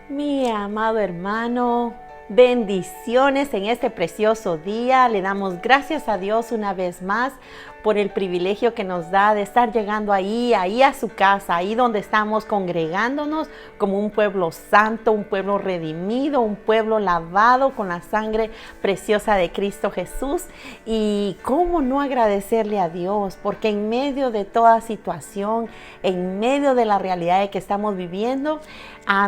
Mi amado hermano, bendiciones en este precioso día. Le damos gracias a Dios una vez más por el privilegio que nos da de estar llegando ahí a su casa, ahí donde estamos congregándonos como un pueblo santo, un pueblo redimido, un pueblo lavado con la sangre preciosa de Cristo Jesús. Y cómo no agradecerle a Dios, porque en medio de toda situación, en medio de la realidad de que estamos viviendo,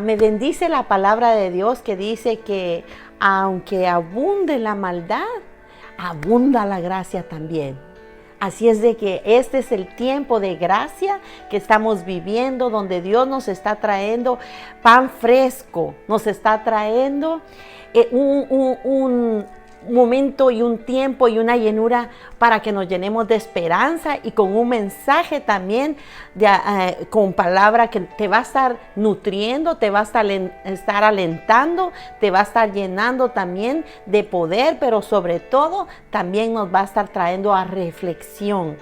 me bendice la palabra de Dios que dice que aunque abunde la maldad, abunda la gracia también. Así es de que este es el tiempo de gracia que estamos viviendo, donde Dios nos está trayendo pan fresco, nos está trayendo un momento y un tiempo y una llenura para que nos llenemos de esperanza y con un mensaje también con palabra que te va a estar nutriendo, te va a estar alentando, te va a estar llenando también de poder, pero sobre todo también nos va a estar trayendo a reflexión.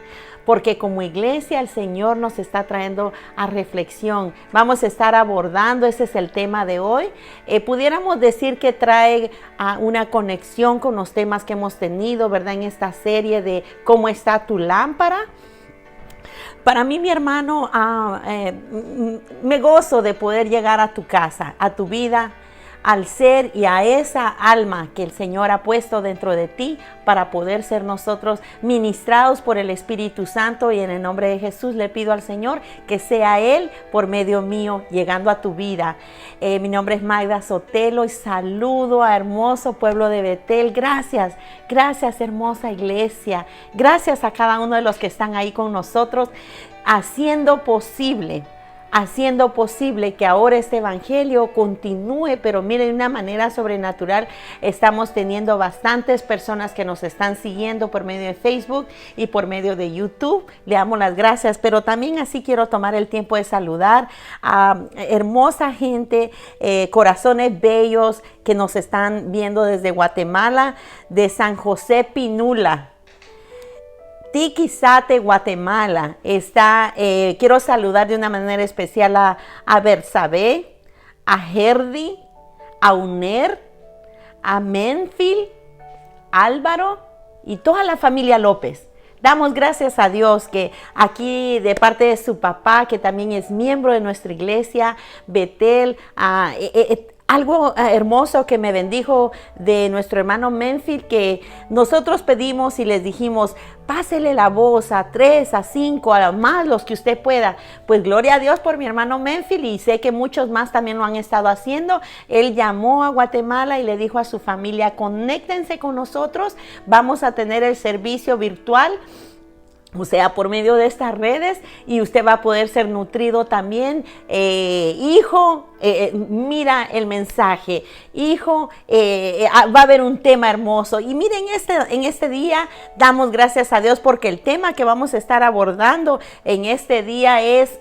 Porque como iglesia el Señor nos está trayendo a reflexión. Vamos a estar abordando, ese es el tema de hoy. Pudiéramos decir que trae una conexión con los temas que hemos tenido, ¿verdad? En esta serie de cómo está tu lámpara. Para mí, mi hermano, me gozo de poder llegar a tu casa, a tu vida, al ser y a esa alma que el Señor ha puesto dentro de ti para poder ser nosotros ministrados por el Espíritu Santo, y en el nombre de Jesús le pido al Señor que sea Él por medio mío llegando a tu vida. Mi nombre es Magda Sotelo y saludo a hermoso pueblo de Betel. Gracias hermosa iglesia, gracias a cada uno de los que están ahí con nosotros haciendo posible que ahora este evangelio continúe, pero miren, de una manera sobrenatural. Estamos teniendo bastantes personas que nos están siguiendo por medio de Facebook y por medio de YouTube. Le damos las gracias, pero también así quiero tomar el tiempo de saludar a hermosa gente, corazones bellos que nos están viendo desde Guatemala, de San José Pinula, Tiquizate, Guatemala. Quiero saludar de una manera especial a Bersabé, a Herdi, a Uner, a Menfil, Álvaro y toda la familia López. Damos gracias a Dios que aquí de parte de su papá, que también es miembro de nuestra iglesia, Betel, algo hermoso que me bendijo de nuestro hermano Menfield, que nosotros pedimos y les dijimos, pásele la voz a 3, a 5, a más los que usted pueda. Pues gloria a Dios por mi hermano Menfield, y sé que muchos más también lo han estado haciendo. Él llamó a Guatemala y le dijo a su familia, conéctense con nosotros, vamos a tener el servicio virtual, o sea, por medio de estas redes, y usted va a poder ser nutrido también. Hijo, mira el mensaje. Hijo, va a haber un tema hermoso. Y miren, en este día damos gracias a Dios porque el tema que vamos a estar abordando en este día es,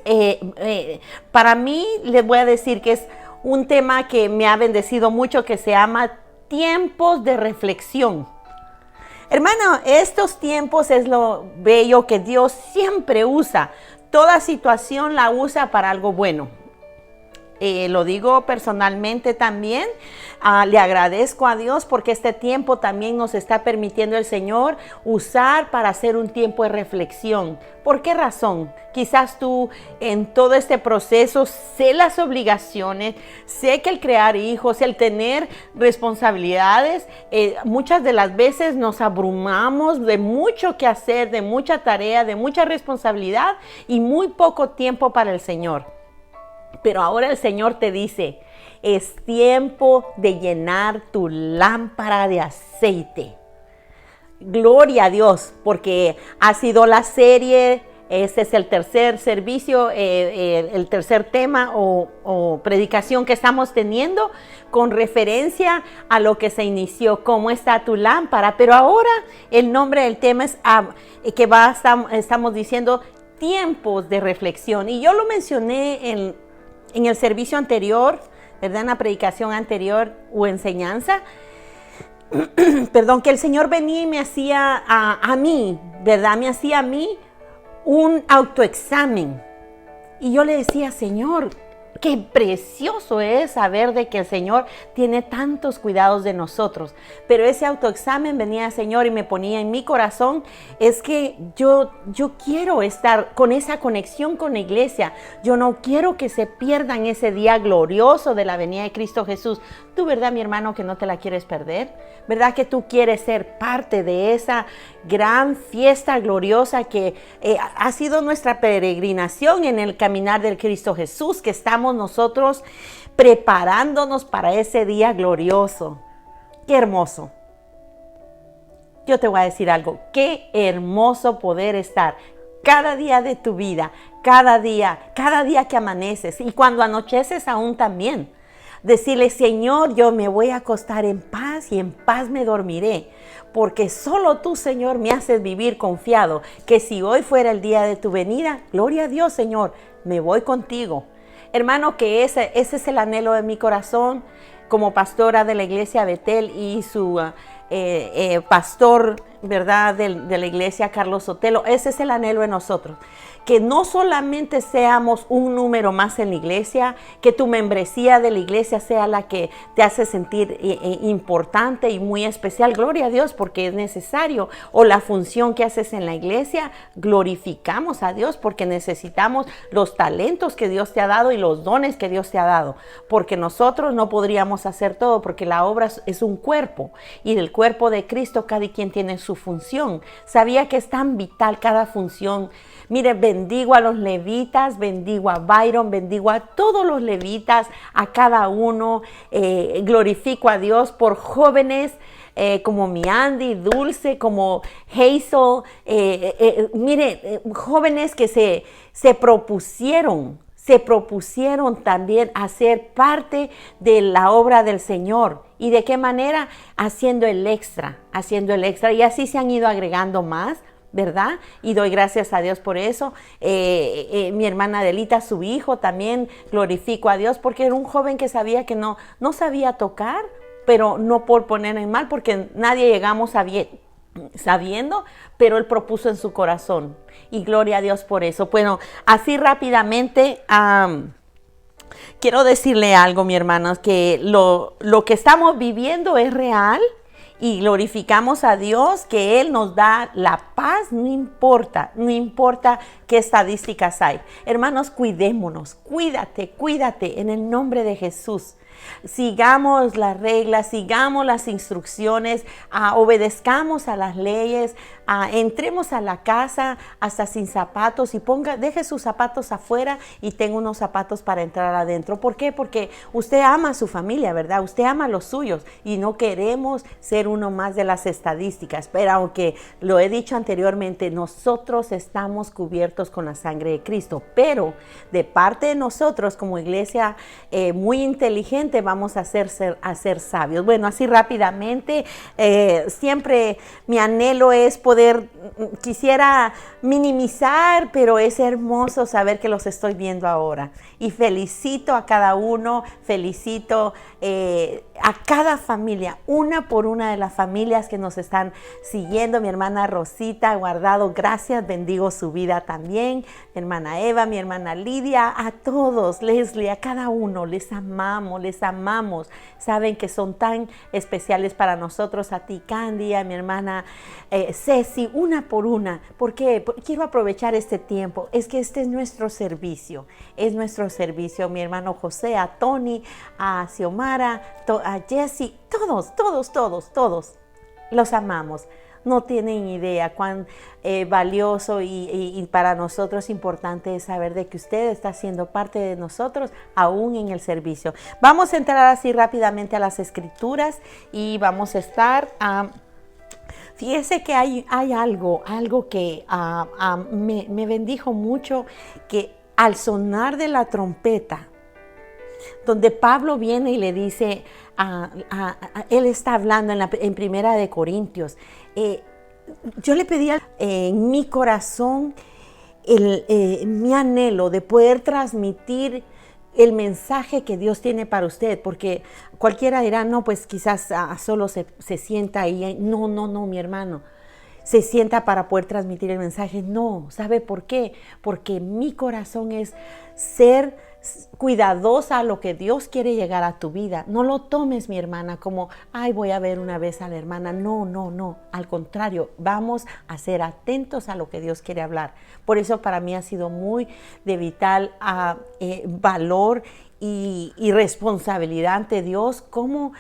para mí, les voy a decir que es un tema que me ha bendecido mucho, que se llama tiempos de reflexión. Hermano, estos tiempos es lo bello que Dios siempre usa. Toda situación la usa para algo bueno. Lo digo personalmente también. Le agradezco a Dios porque este tiempo también nos está permitiendo el Señor usar para hacer un tiempo de reflexión. ¿Por qué razón? Quizás tú en todo este proceso sé las obligaciones, sé que el crear hijos, el tener responsabilidades, muchas de las veces nos abrumamos de mucho que hacer, de mucha tarea, de mucha responsabilidad y muy poco tiempo para el Señor. Pero ahora el Señor te dice, es tiempo de llenar tu lámpara de aceite. Gloria a Dios, porque ha sido la serie, este es el tercer servicio, el tercer tema o predicación que estamos teniendo con referencia a lo que se inició, cómo está tu lámpara. Pero ahora el nombre del tema es estamos diciendo tiempos de reflexión. Y yo lo mencioné en el servicio anterior, ¿verdad? En la predicación anterior o enseñanza, perdón, que el Señor venía y me hacía a mí, ¿verdad? Me hacía a mí un autoexamen. Y yo le decía, Señor, Qué precioso es saber de que el Señor tiene tantos cuidados de nosotros. Pero ese autoexamen venía el Señor y me ponía en mi corazón, es que yo quiero estar con esa conexión con la iglesia. Yo no quiero que se pierdan ese día glorioso de la venida de Cristo Jesús. Tú, ¿verdad, mi hermano, que no te la quieres perder? ¿Verdad que tú quieres ser parte de esa gran fiesta gloriosa que ha sido nuestra peregrinación en el caminar del Cristo Jesús, que estamos nosotros preparándonos para ese día glorioso? Qué hermoso. Yo te voy a decir algo, qué hermoso poder estar cada día de tu vida, cada día que amaneces y cuando anocheces aún también. Decirle, Señor, yo me voy a acostar en paz y en paz me dormiré, porque solo tú, Señor, me haces vivir confiado, que si hoy fuera el día de tu venida, gloria a Dios, Señor, me voy contigo. Hermano, que ese es el anhelo de mi corazón como pastora de la iglesia Betel y su pastor, ¿verdad?, de la iglesia Carlos Sotelo. Ese es el anhelo de nosotros, que no solamente seamos un número más en la iglesia, que tu membresía de la iglesia sea la que te hace sentir importante y muy especial, gloria a Dios, porque es necesario, o la función que haces en la iglesia, glorificamos a Dios porque necesitamos los talentos que Dios te ha dado y los dones que Dios te ha dado, porque nosotros no podríamos hacer todo, porque la obra es un cuerpo, y del cuerpo de Cristo cada quien tiene su función. Sabía que es tan vital cada función. Mire, bendigo a los levitas, bendigo a Byron, bendigo a todos los levitas, a cada uno. Glorifico a Dios por jóvenes como mi Andy, Dulce, como Hazel. Mire, jóvenes que se propusieron también a ser parte de la obra del Señor. ¿Y de qué manera? Haciendo el extra. Y así se han ido agregando más, ¿verdad? Y doy gracias a Dios por eso. Mi hermana Adelita, su hijo, también glorifico a Dios porque era un joven que sabía que no sabía tocar, pero no por poner en mal, porque nadie llegamos sabiendo, pero él propuso en su corazón. Y gloria a Dios por eso. Bueno, así rápidamente, quiero decirle algo, mi hermano, que lo que estamos viviendo es real. Y glorificamos a Dios que Él nos da la paz, no importa qué estadísticas hay. Hermanos, cuidémonos, cuídate en el nombre de Jesús. Sigamos las reglas, sigamos las instrucciones, obedezcamos a las leyes, entremos a la casa hasta sin zapatos y deje sus zapatos afuera y tenga unos zapatos para entrar adentro. ¿Por qué? Porque usted ama a su familia, ¿verdad? Usted ama a los suyos y no queremos ser uno más de las estadísticas. Pero aunque lo he dicho anteriormente, nosotros estamos cubiertos con la sangre de Cristo, pero de parte de nosotros como iglesia muy inteligente, vamos a ser sabios. Bueno, así rápidamente, siempre mi anhelo es quisiera minimizar, pero es hermoso saber que los estoy viendo ahora. Y felicito a cada uno, felicito a cada familia, una por una de las familias que nos están siguiendo. Mi hermana Rosita Guardado, gracias, bendigo su vida también. Mi hermana Eva, mi hermana Lidia, a todos, Leslie, a cada uno, les amamos. Saben que son tan especiales para nosotros, a ti, Candy, a mi hermana Ceci, una por una. ¿Por qué? Quiero aprovechar este tiempo. Es que este es nuestro servicio. Mi hermano José, a Tony, a Xiomara, a Jessie, todos. Los amamos. No tienen idea cuán valioso y para nosotros importante es saber de que usted está siendo parte de nosotros aún en el servicio. Vamos a entrar así rápidamente a las escrituras y vamos a estar... Fíjese que hay algo que me bendijo mucho, que al sonar de la trompeta, donde Pablo viene y le dice, él está hablando en Primera de Corintios, yo le pedía en mi corazón mi anhelo de poder transmitir el mensaje que Dios tiene para usted, porque cualquiera dirá, no, pues quizás solo se sienta ahí. No, mi hermano, se sienta para poder transmitir el mensaje. No, ¿sabe por qué? Porque mi corazón es ser cuidadosa a lo que Dios quiere llegar a tu vida. No lo tomes, mi hermana, como, ay, voy a ver una vez a la hermana. No, no, no. Al contrario, vamos a ser atentos a lo que Dios quiere hablar. Por eso para mí ha sido muy de vital valor y responsabilidad ante Dios, cómo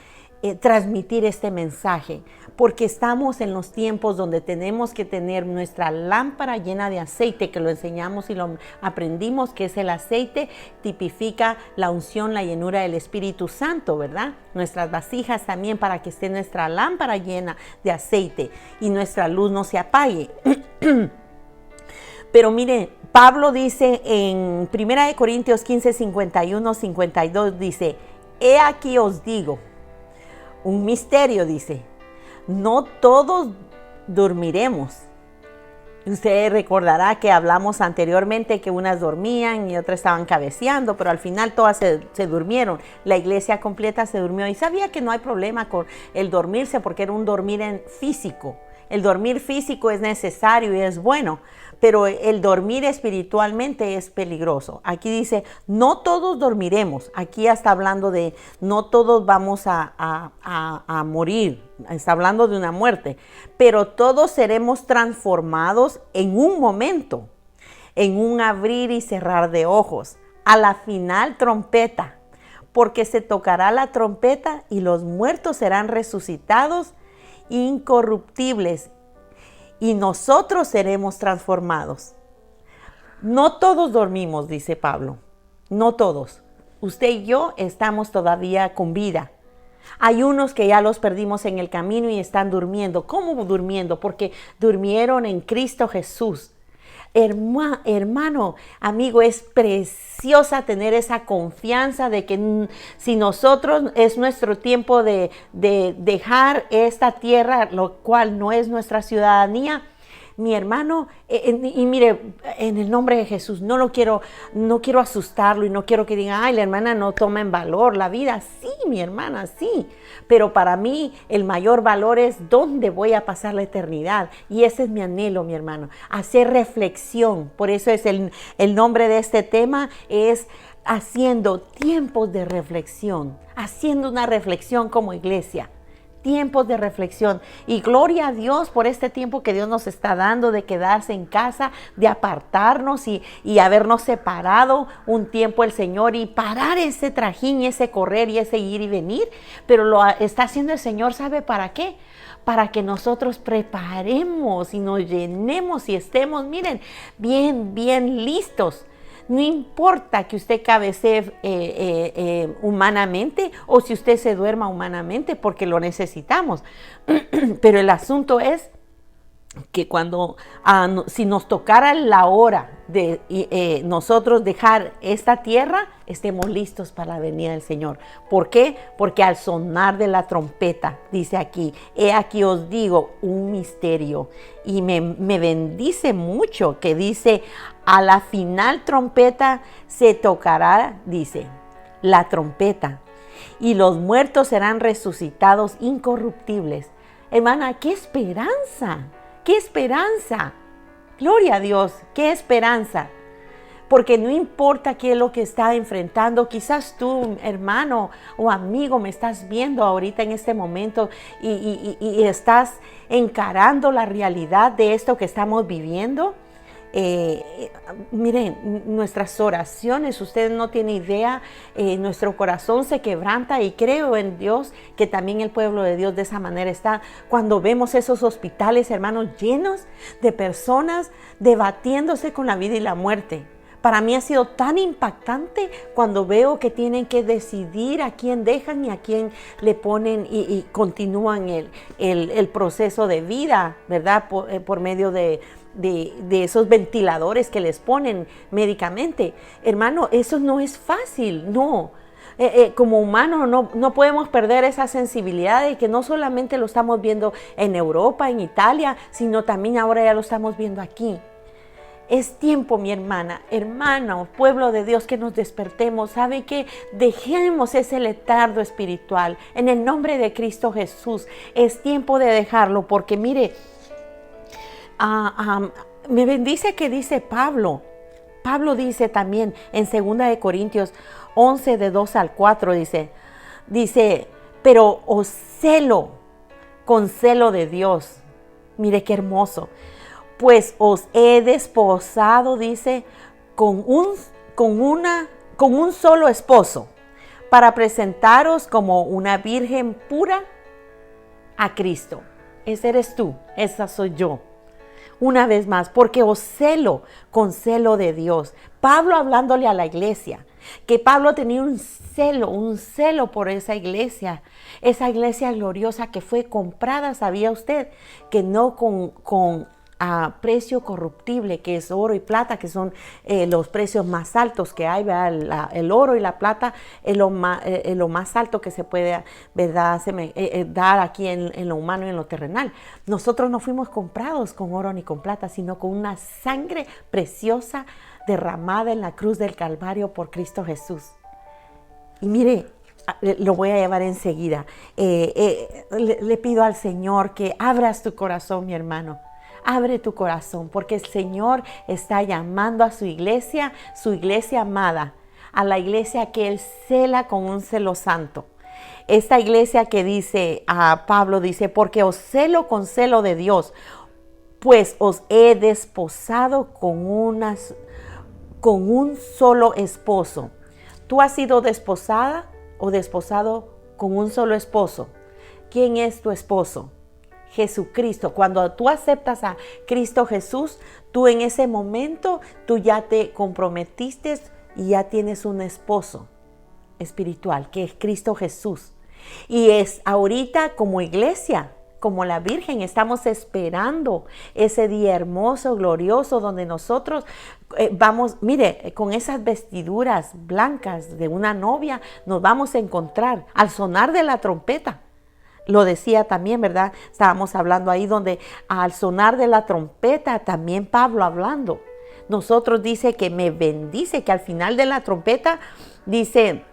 transmitir este mensaje, porque estamos en los tiempos donde tenemos que tener nuestra lámpara llena de aceite, que lo enseñamos y lo aprendimos, que es el aceite, tipifica la unción, la llenura del Espíritu Santo, ¿verdad? Nuestras vasijas también, para que esté nuestra lámpara llena de aceite y nuestra luz no se apague. Pero mire, Pablo dice en 1 Corintios 15, 51, 52, dice, he aquí os digo, un misterio, dice, no todos dormiremos. Usted recordará que hablamos anteriormente que unas dormían y otras estaban cabeceando, pero al final todas se durmieron. La iglesia completa se durmió y sabía que no hay problema con el dormirse porque era un dormir en físico. El dormir físico es necesario y es bueno, pero el dormir espiritualmente es peligroso. Aquí dice, no todos dormiremos. Aquí ya está hablando de no todos vamos a morir. Está hablando de una muerte, pero todos seremos transformados en un momento, en un abrir y cerrar de ojos, a la final trompeta, porque se tocará la trompeta y los muertos serán resucitados incorruptibles y nosotros seremos transformados. No todos dormimos, dice Pablo, no todos. Usted y yo estamos todavía con vida. Hay unos que ya los perdimos en el camino y están durmiendo. ¿Cómo durmiendo? Porque durmieron en Cristo Jesús. Hermano, amigo, es preciosa tener esa confianza de que si nosotros es nuestro tiempo de dejar esta tierra, lo cual no es nuestra ciudadanía, mi hermano, y mire, en el nombre de Jesús, no quiero asustarlo y no quiero que diga, ay, la hermana no toma en valor la vida. Sí, mi hermana, sí. Pero para mí el mayor valor es dónde voy a pasar la eternidad. Y ese es mi anhelo, mi hermano, hacer reflexión. Por eso es el nombre de este tema, es haciendo tiempos de reflexión, haciendo una reflexión como iglesia. Tiempos de reflexión, y gloria a Dios por este tiempo que Dios nos está dando de quedarse en casa, de apartarnos y habernos separado un tiempo el Señor y parar ese trajín y ese correr y ese ir y venir, pero lo está haciendo el Señor, ¿sabe para qué? Para que nosotros preparemos y nos llenemos y estemos, miren, bien listos. No importa que usted cabecee humanamente o si usted se duerma humanamente, porque lo necesitamos. Pero el asunto es que si nos tocara la hora de nosotros dejar esta tierra, estemos listos para la venida del Señor. ¿Por qué? Porque al sonar de la trompeta, dice aquí, he aquí os digo un misterio. Y me bendice mucho que dice, a la final trompeta se tocará, dice, la trompeta, y los muertos serán resucitados incorruptibles. Hermana, qué esperanza. ¡Qué esperanza! Gloria a Dios, qué esperanza. Porque no importa qué es lo que está enfrentando, quizás tú, hermano o amigo, me estás viendo ahorita en este momento y estás encarando la realidad de esto que estamos viviendo. Miren, nuestras oraciones, ustedes no tienen idea, nuestro corazón se quebranta y creo en Dios que también el pueblo de Dios de esa manera está cuando vemos esos hospitales, hermanos, llenos de personas debatiéndose con la vida y la muerte. Para mí ha sido tan impactante cuando veo que tienen que decidir a quién dejan y a quién le ponen y continúan el proceso de vida, ¿verdad? Por medio de esos ventiladores que les ponen médicamente. Hermano, eso no es fácil, no. Como humano no podemos perder esa sensibilidad de que no solamente lo estamos viendo en Europa, en Italia, sino también ahora ya lo estamos viendo aquí. Es tiempo, mi hermana, hermano, pueblo de Dios, que nos despertemos. ¿Sabe qué? Dejemos ese letargo espiritual. En el nombre de Cristo Jesús, es tiempo de dejarlo, porque mire, me bendice que dice Pablo Pablo dice también en 2 Corintios 11, de 2 al 4, dice, pero os celo con celo de Dios. Mire qué hermoso. Pues os he desposado, dice, con un solo esposo, para presentaros como una virgen pura a Cristo. Ese eres tú, esa soy yo. Una vez más, porque os celo con celo de Dios. Pablo hablándole a la iglesia, que Pablo tenía un celo por esa iglesia gloriosa que fue comprada, ¿sabía usted? Que no con a precio corruptible, que es oro y plata, que son los precios más altos que hay, ¿verdad? El oro y la plata es lo más alto que se puede, ¿verdad? Dar aquí en lo humano y en lo terrenal. Nosotros no fuimos comprados con oro ni con plata, sino con una sangre preciosa derramada en la cruz del Calvario por Cristo Jesús. Y mire, lo voy a llevar enseguida. Le pido al Señor que abras tu corazón, mi hermano. Abre tu corazón, porque el Señor está llamando a su iglesia amada, a la iglesia que Él cela con un celo santo. Esta iglesia que dice, Pablo dice, porque os celo con celo de Dios, pues os he desposado con un solo esposo. ¿Tú has sido desposada o desposado con un solo esposo? ¿Quién es tu esposo? Jesucristo. Cuando tú aceptas a Cristo Jesús, tú en ese momento, tú ya te comprometiste y ya tienes un esposo espiritual, que es Cristo Jesús. Y es ahorita como iglesia, como la Virgen, estamos esperando ese día hermoso, glorioso, donde nosotros vamos, mire, con esas vestiduras blancas de una novia, nos vamos a encontrar al sonar de la trompeta. Lo decía también, ¿verdad? Estábamos hablando ahí donde al sonar de la trompeta, también Pablo hablando. Nosotros dice que me bendice, que al final de la trompeta dice,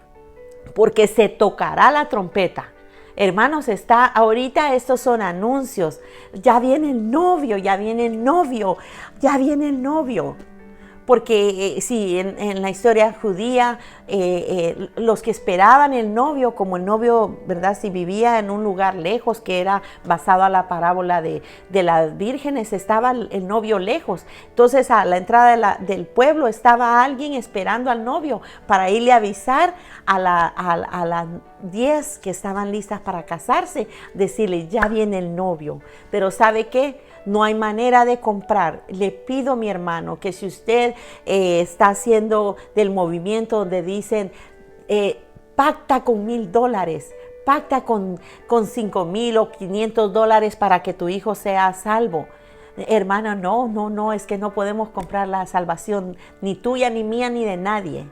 porque se tocará la trompeta. Hermanos, ahorita estos son anuncios. Ya viene el novio, ya viene el novio, ya viene el novio. Porque sí, en la historia judía, los que esperaban el novio, como el novio, ¿verdad? Si vivía en un lugar lejos, que era basado a la parábola de las vírgenes, estaba el novio lejos. Entonces a la entrada del pueblo estaba alguien esperando al novio para irle a avisar a las 10 que estaban listas para casarse, decirle, ya viene el novio. Pero ¿sabe qué? No hay manera de comprar. Le pido, mi hermano, que si usted está haciendo del movimiento donde dicen, pacta con $1,000, pacta con 5,000 o $500 para que tu hijo sea salvo. Hermana, no, es que no podemos comprar la salvación, ni tuya, ni mía, ni de nadie.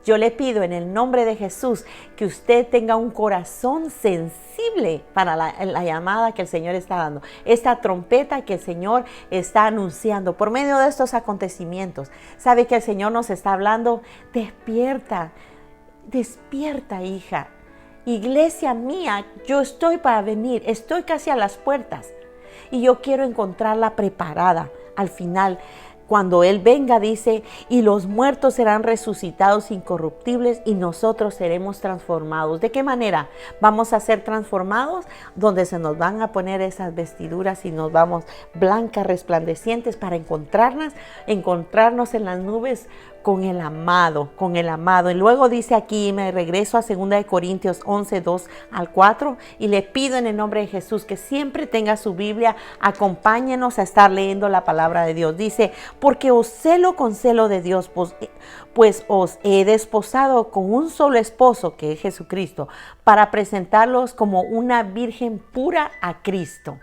Yo le pido en el nombre de Jesús que usted tenga un corazón sensible para la llamada que el Señor está dando. Esta trompeta que el Señor está anunciando por medio de estos acontecimientos. Sabe que el Señor nos está hablando, despierta, despierta, hija. Iglesia mía, yo estoy para venir, estoy casi a las puertas y yo quiero encontrarla preparada al final. Cuando Él venga, dice, y los muertos serán resucitados incorruptibles y nosotros seremos transformados. ¿De qué manera vamos a ser transformados? Donde se nos van a poner esas vestiduras y nos vamos blancas, resplandecientes para encontrarnos en las nubes con el amado, con el amado. Y luego dice aquí, me regreso a 2 Corintios 11, 2 al 4 y le pido en el nombre de Jesús que siempre tenga su Biblia, acompáñenos a estar leyendo la palabra de Dios. Dice, porque os celo con celo de Dios, pues os he desposado con un solo esposo, que es Jesucristo, para presentarlos como una virgen pura a Cristo.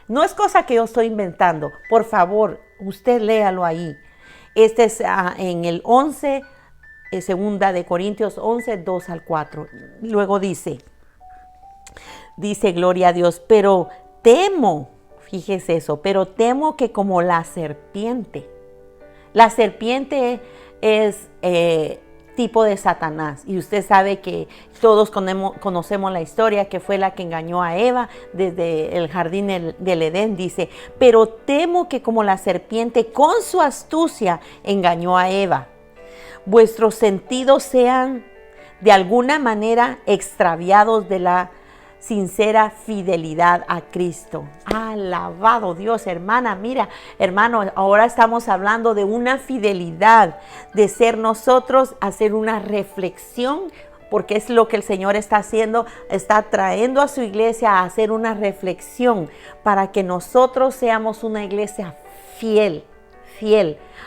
No es cosa que yo estoy inventando. Por favor, usted léalo ahí. Este es en el 11, 2 Corintios 11, 2 al 4. Luego dice, gloria a Dios, pero temo, fíjese eso, pero temo que como la serpiente tipo de Satanás. Y usted sabe que todos conocemos la historia, que fue la que engañó a Eva desde el jardín del Edén. Dice, pero temo que como la serpiente con su astucia engañó a Eva, vuestros sentidos sean de alguna manera extraviados de la sincera fidelidad a Cristo. Alabado Dios, hermana. Mira, hermano, ahora estamos hablando de una fidelidad, de ser nosotros, hacer una reflexión, porque es lo que el Señor está haciendo, está trayendo a su iglesia a hacer una reflexión para que nosotros seamos una iglesia fiel,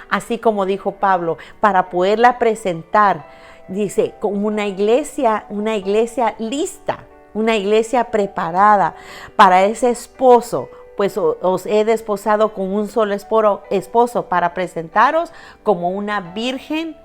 así como dijo Pablo, para poderla presentar, dice, como una iglesia lista, una iglesia preparada para ese esposo. Pues os he desposado con un solo esposo para presentaros como una virgen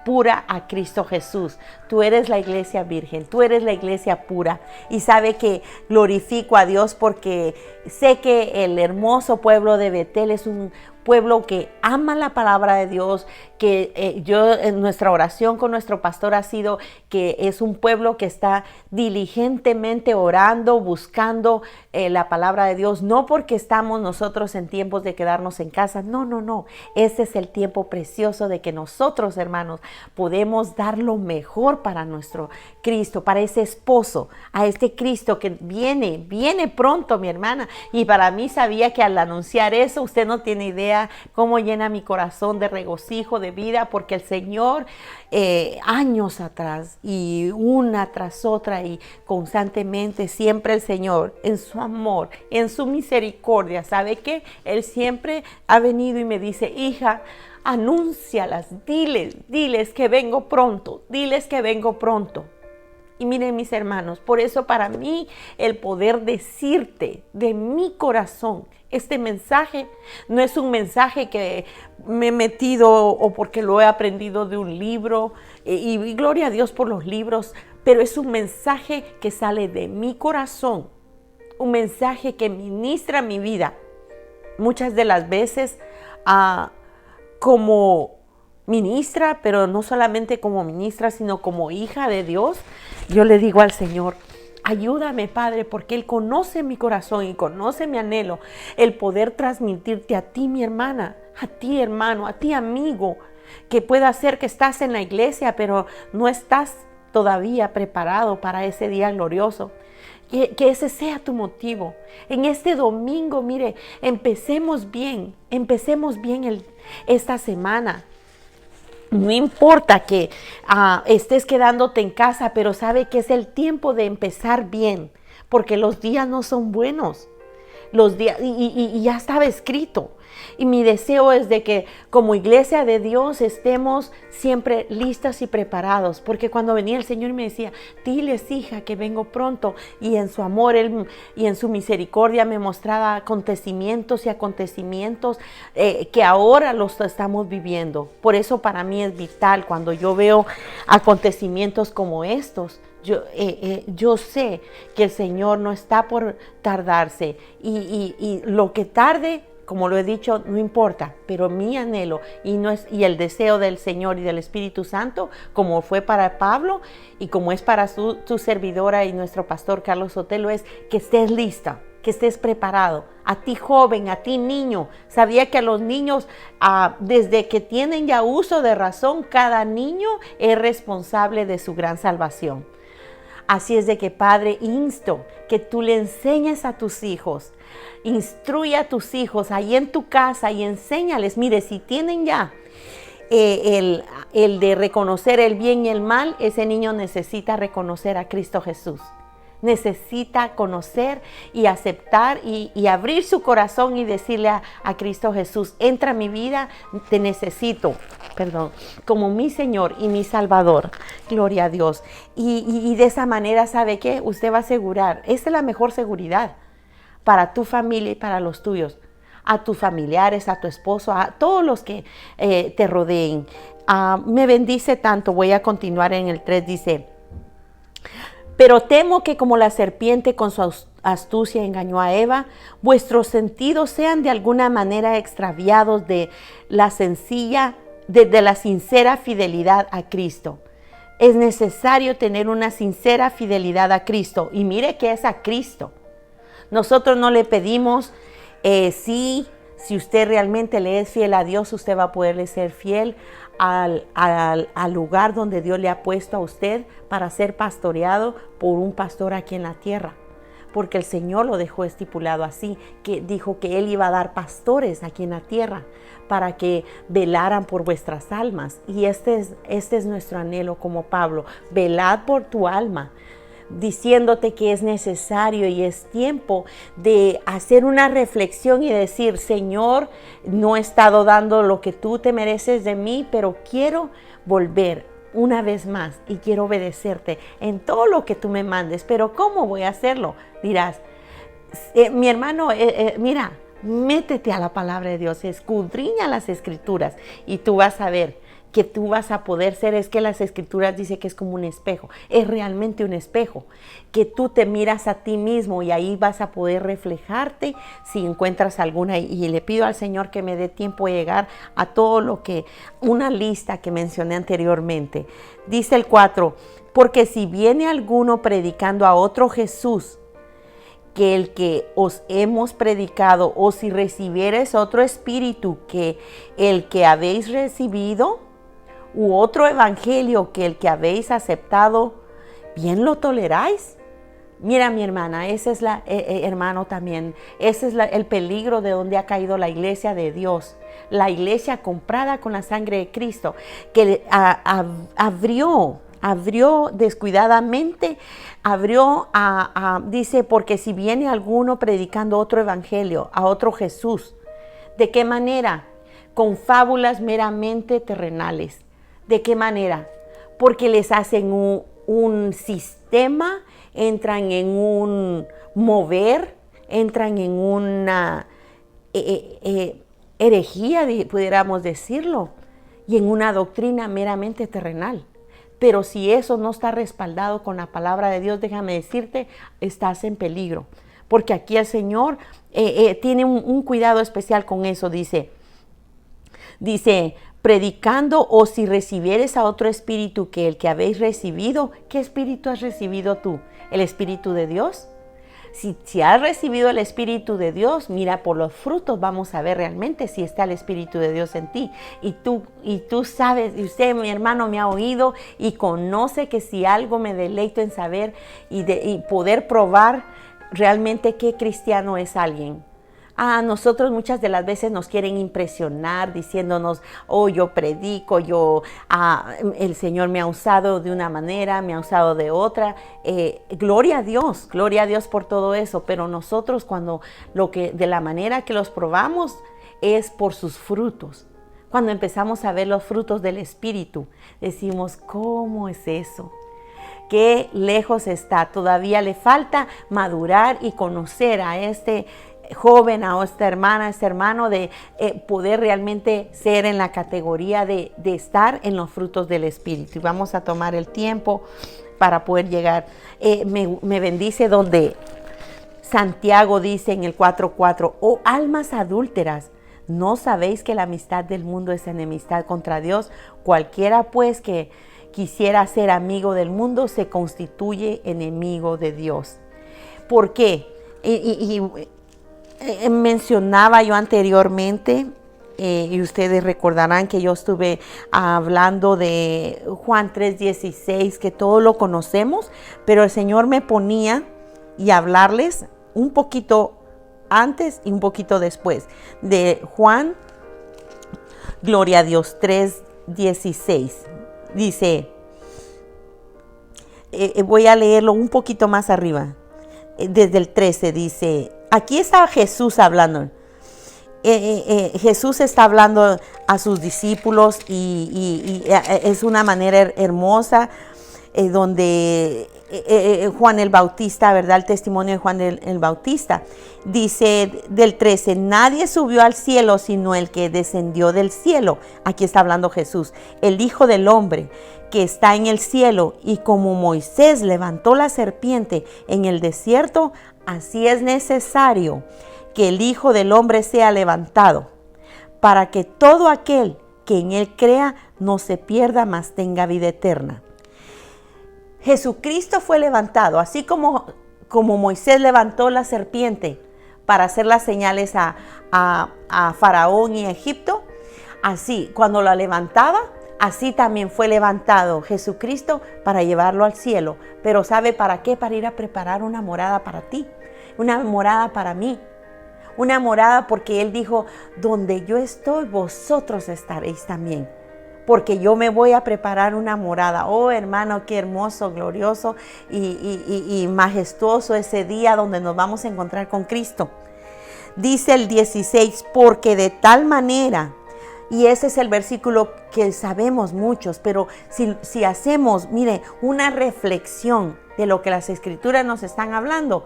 pura a Cristo Jesús. Tú eres la iglesia virgen, tú eres la iglesia pura. Y sabe que glorifico a Dios porque sé que el hermoso pueblo de Betel es un pueblo que ama la palabra de Dios, que yo en nuestra oración con nuestro pastor ha sido que es un pueblo que está diligentemente orando, buscando la palabra de Dios, no porque estamos nosotros en tiempos de quedarnos en casa, no, ese es el tiempo precioso de que nosotros, hermanos, podemos dar lo mejor para nuestro Cristo, para ese esposo, a este Cristo que viene pronto, mi hermana. Y para mí sabía que al anunciar eso, usted no tiene idea cómo llena mi corazón de regocijo, de vida, porque el Señor años atrás y una tras otra y constantemente, siempre el Señor en su amor, en su misericordia, ¿sabe qué? Él siempre ha venido y me dice, hija, anúncialas, diles que vengo pronto, diles que vengo pronto. Y miren, mis hermanos, por eso para mí el poder decirte de mi corazón este mensaje no es un mensaje que me he metido o porque lo he aprendido de un libro, y gloria a Dios por los libros, pero es un mensaje que sale de mi corazón, un mensaje que ministra mi vida. Muchas de las veces como ministra, pero no solamente como ministra, sino como hija de Dios, yo le digo al Señor, ayúdame, Padre, porque Él conoce mi corazón y conoce mi anhelo, el poder transmitirte a ti, mi hermana, a ti, hermano, a ti, amigo, que pueda ser que estás en la iglesia, pero no estás todavía preparado para ese día glorioso. Que ese sea tu motivo. En este domingo, mire, empecemos bien esta semana. No importa que estés quedándote en casa, pero sabe que es el tiempo de empezar bien, porque los días no son buenos. Los días, y ya estaba escrito. Y mi deseo es de que como iglesia de Dios estemos siempre listas y preparados, porque cuando venía el Señor me decía, diles, hija, que vengo pronto, y en su amor y en su misericordia me mostraba acontecimientos que ahora los estamos viviendo. Por eso para mí es vital cuando yo veo acontecimientos como estos. Yo sé que el Señor no está por tardarse y lo que tarde, como lo he dicho, no importa, pero mi anhelo y el deseo del Señor y del Espíritu Santo, como fue para Pablo y como es para su servidora y nuestro pastor Carlos Sotelo, es que estés lista, que estés preparado. A ti joven, a ti niño. Sabía que a los niños, desde que tienen ya uso de razón, cada niño es responsable de su gran salvación. Así es de que, Padre, insto que tú le enseñes a tus hijos, instruye a tus hijos ahí en tu casa y enséñales. Mire, si tienen ya el de reconocer el bien y el mal, ese niño necesita reconocer a Cristo Jesús. Necesita conocer y aceptar y abrir su corazón y decirle a Cristo Jesús, entra a mi vida, te necesito, como mi Señor y mi Salvador. Gloria a Dios. Y de esa manera, ¿sabe qué? Usted va a asegurar, esta es la mejor seguridad para tu familia y para los tuyos, a tus familiares, a tu esposo, a todos los que te rodeen. Me bendice tanto. Voy a continuar en el 3, dice, pero temo que como la serpiente con su astucia engañó a Eva, vuestros sentidos sean de alguna manera extraviados de la sencilla desde la sincera fidelidad a Cristo. Es necesario tener una sincera fidelidad a Cristo. Y mire que es a Cristo. Nosotros no le pedimos si usted realmente le es fiel a Dios, usted va a poderle ser fiel al lugar donde Dios le ha puesto a usted para ser pastoreado por un pastor aquí en la tierra. Porque el Señor lo dejó estipulado así, que dijo que Él iba a dar pastores aquí en la tierra para que velaran por vuestras almas. Y este es nuestro anhelo como Pablo, velad por tu alma, diciéndote que es necesario y es tiempo de hacer una reflexión y decir, Señor, no he estado dando lo que tú te mereces de mí, pero quiero volver una vez más y quiero obedecerte en todo lo que tú me mandes. Pero ¿cómo voy a hacerlo? Dirás, mi hermano, mira, métete a la palabra de Dios, escudriña las escrituras y tú vas a ver que tú vas a poder ser. Es que las escrituras dice que es como un espejo, es realmente un espejo, que tú te miras a ti mismo y ahí vas a poder reflejarte si encuentras alguna. Y le pido al Señor que me dé tiempo de llegar a todo lo que, una lista que mencioné anteriormente. Dice el 4, porque si viene alguno predicando a otro Jesús que el que os hemos predicado, o si recibieres otro espíritu que el que habéis recibido, u otro evangelio que el que habéis aceptado, ¿bien lo toleráis? Mira, mi hermana, ese es hermano también, ese es el peligro de donde ha caído la iglesia de Dios, la iglesia comprada con la sangre de Cristo, que abrió descuidadamente, dice, porque si viene alguno predicando otro evangelio, a otro Jesús, ¿de qué manera? Con fábulas meramente terrenales. ¿De qué manera? Porque les hacen un sistema, entran en un mover, entran en una herejía, pudiéramos decirlo, y en una doctrina meramente terrenal. Pero si eso no está respaldado con la palabra de Dios, déjame decirte, estás en peligro. Porque aquí el Señor tiene un cuidado especial con eso. Dice, predicando, o si recibieres a otro espíritu que el que habéis recibido. ¿Qué espíritu has recibido tú? ¿El espíritu de Dios? Si has recibido el espíritu de Dios, mira, por los frutos vamos a ver realmente si está el espíritu de Dios en ti. Y tú sabes, y usted, mi hermano, me ha oído y conoce que si algo me deleito en saber y poder probar realmente qué cristiano es alguien. Nosotros muchas de las veces nos quieren impresionar diciéndonos, yo predico, el Señor me ha usado de una manera, me ha usado de otra. Gloria a Dios por todo eso, pero nosotros de la manera que los probamos es por sus frutos. Cuando empezamos a ver los frutos del Espíritu, decimos, ¿cómo es eso? Qué lejos está, todavía le falta madurar y conocer a este joven, a esta hermana, a este hermano, de poder realmente ser en la categoría de estar en los frutos del Espíritu. Y vamos a tomar el tiempo para poder llegar. Me bendice donde Santiago dice en el 4:4, oh almas adúlteras, ¿no sabéis que la amistad del mundo es enemistad contra Dios? Cualquiera pues que quisiera ser amigo del mundo se constituye enemigo de Dios. ¿Por qué? Mencionaba yo anteriormente, y ustedes recordarán que yo estuve hablando de Juan 3:16, que todos lo conocemos, pero el Señor me ponía y hablarles un poquito antes y un poquito después de Juan, gloria a Dios, 3:16. Dice, voy a leerlo un poquito más arriba, desde el 13 dice, aquí está Jesús hablando. Jesús está hablando a sus discípulos y es una manera hermosa donde Juan el Bautista, ¿verdad? El testimonio de Juan el Bautista. Dice del 13, nadie subió al cielo sino el que descendió del cielo. Aquí está hablando Jesús, el Hijo del Hombre que está en el cielo. Y como Moisés levantó la serpiente en el desierto, así es necesario que el Hijo del Hombre sea levantado, para que todo aquel que en Él crea no se pierda, mas tenga vida eterna. Jesucristo fue levantado, así como Moisés levantó la serpiente para hacer las señales a Faraón y a Egipto. Así, cuando la levantaba, así también fue levantado Jesucristo para llevarlo al cielo. Pero ¿sabe para qué? Para ir a preparar una morada para ti, una morada para mí. Una morada porque Él dijo, donde yo estoy, vosotros estaréis también. Porque yo me voy a preparar una morada. Oh, hermano, qué hermoso, glorioso y majestuoso ese día donde nos vamos a encontrar con Cristo. Dice el 16, porque de tal manera, y ese es el versículo que sabemos muchos, pero si hacemos, mire, una reflexión de lo que las Escrituras nos están hablando,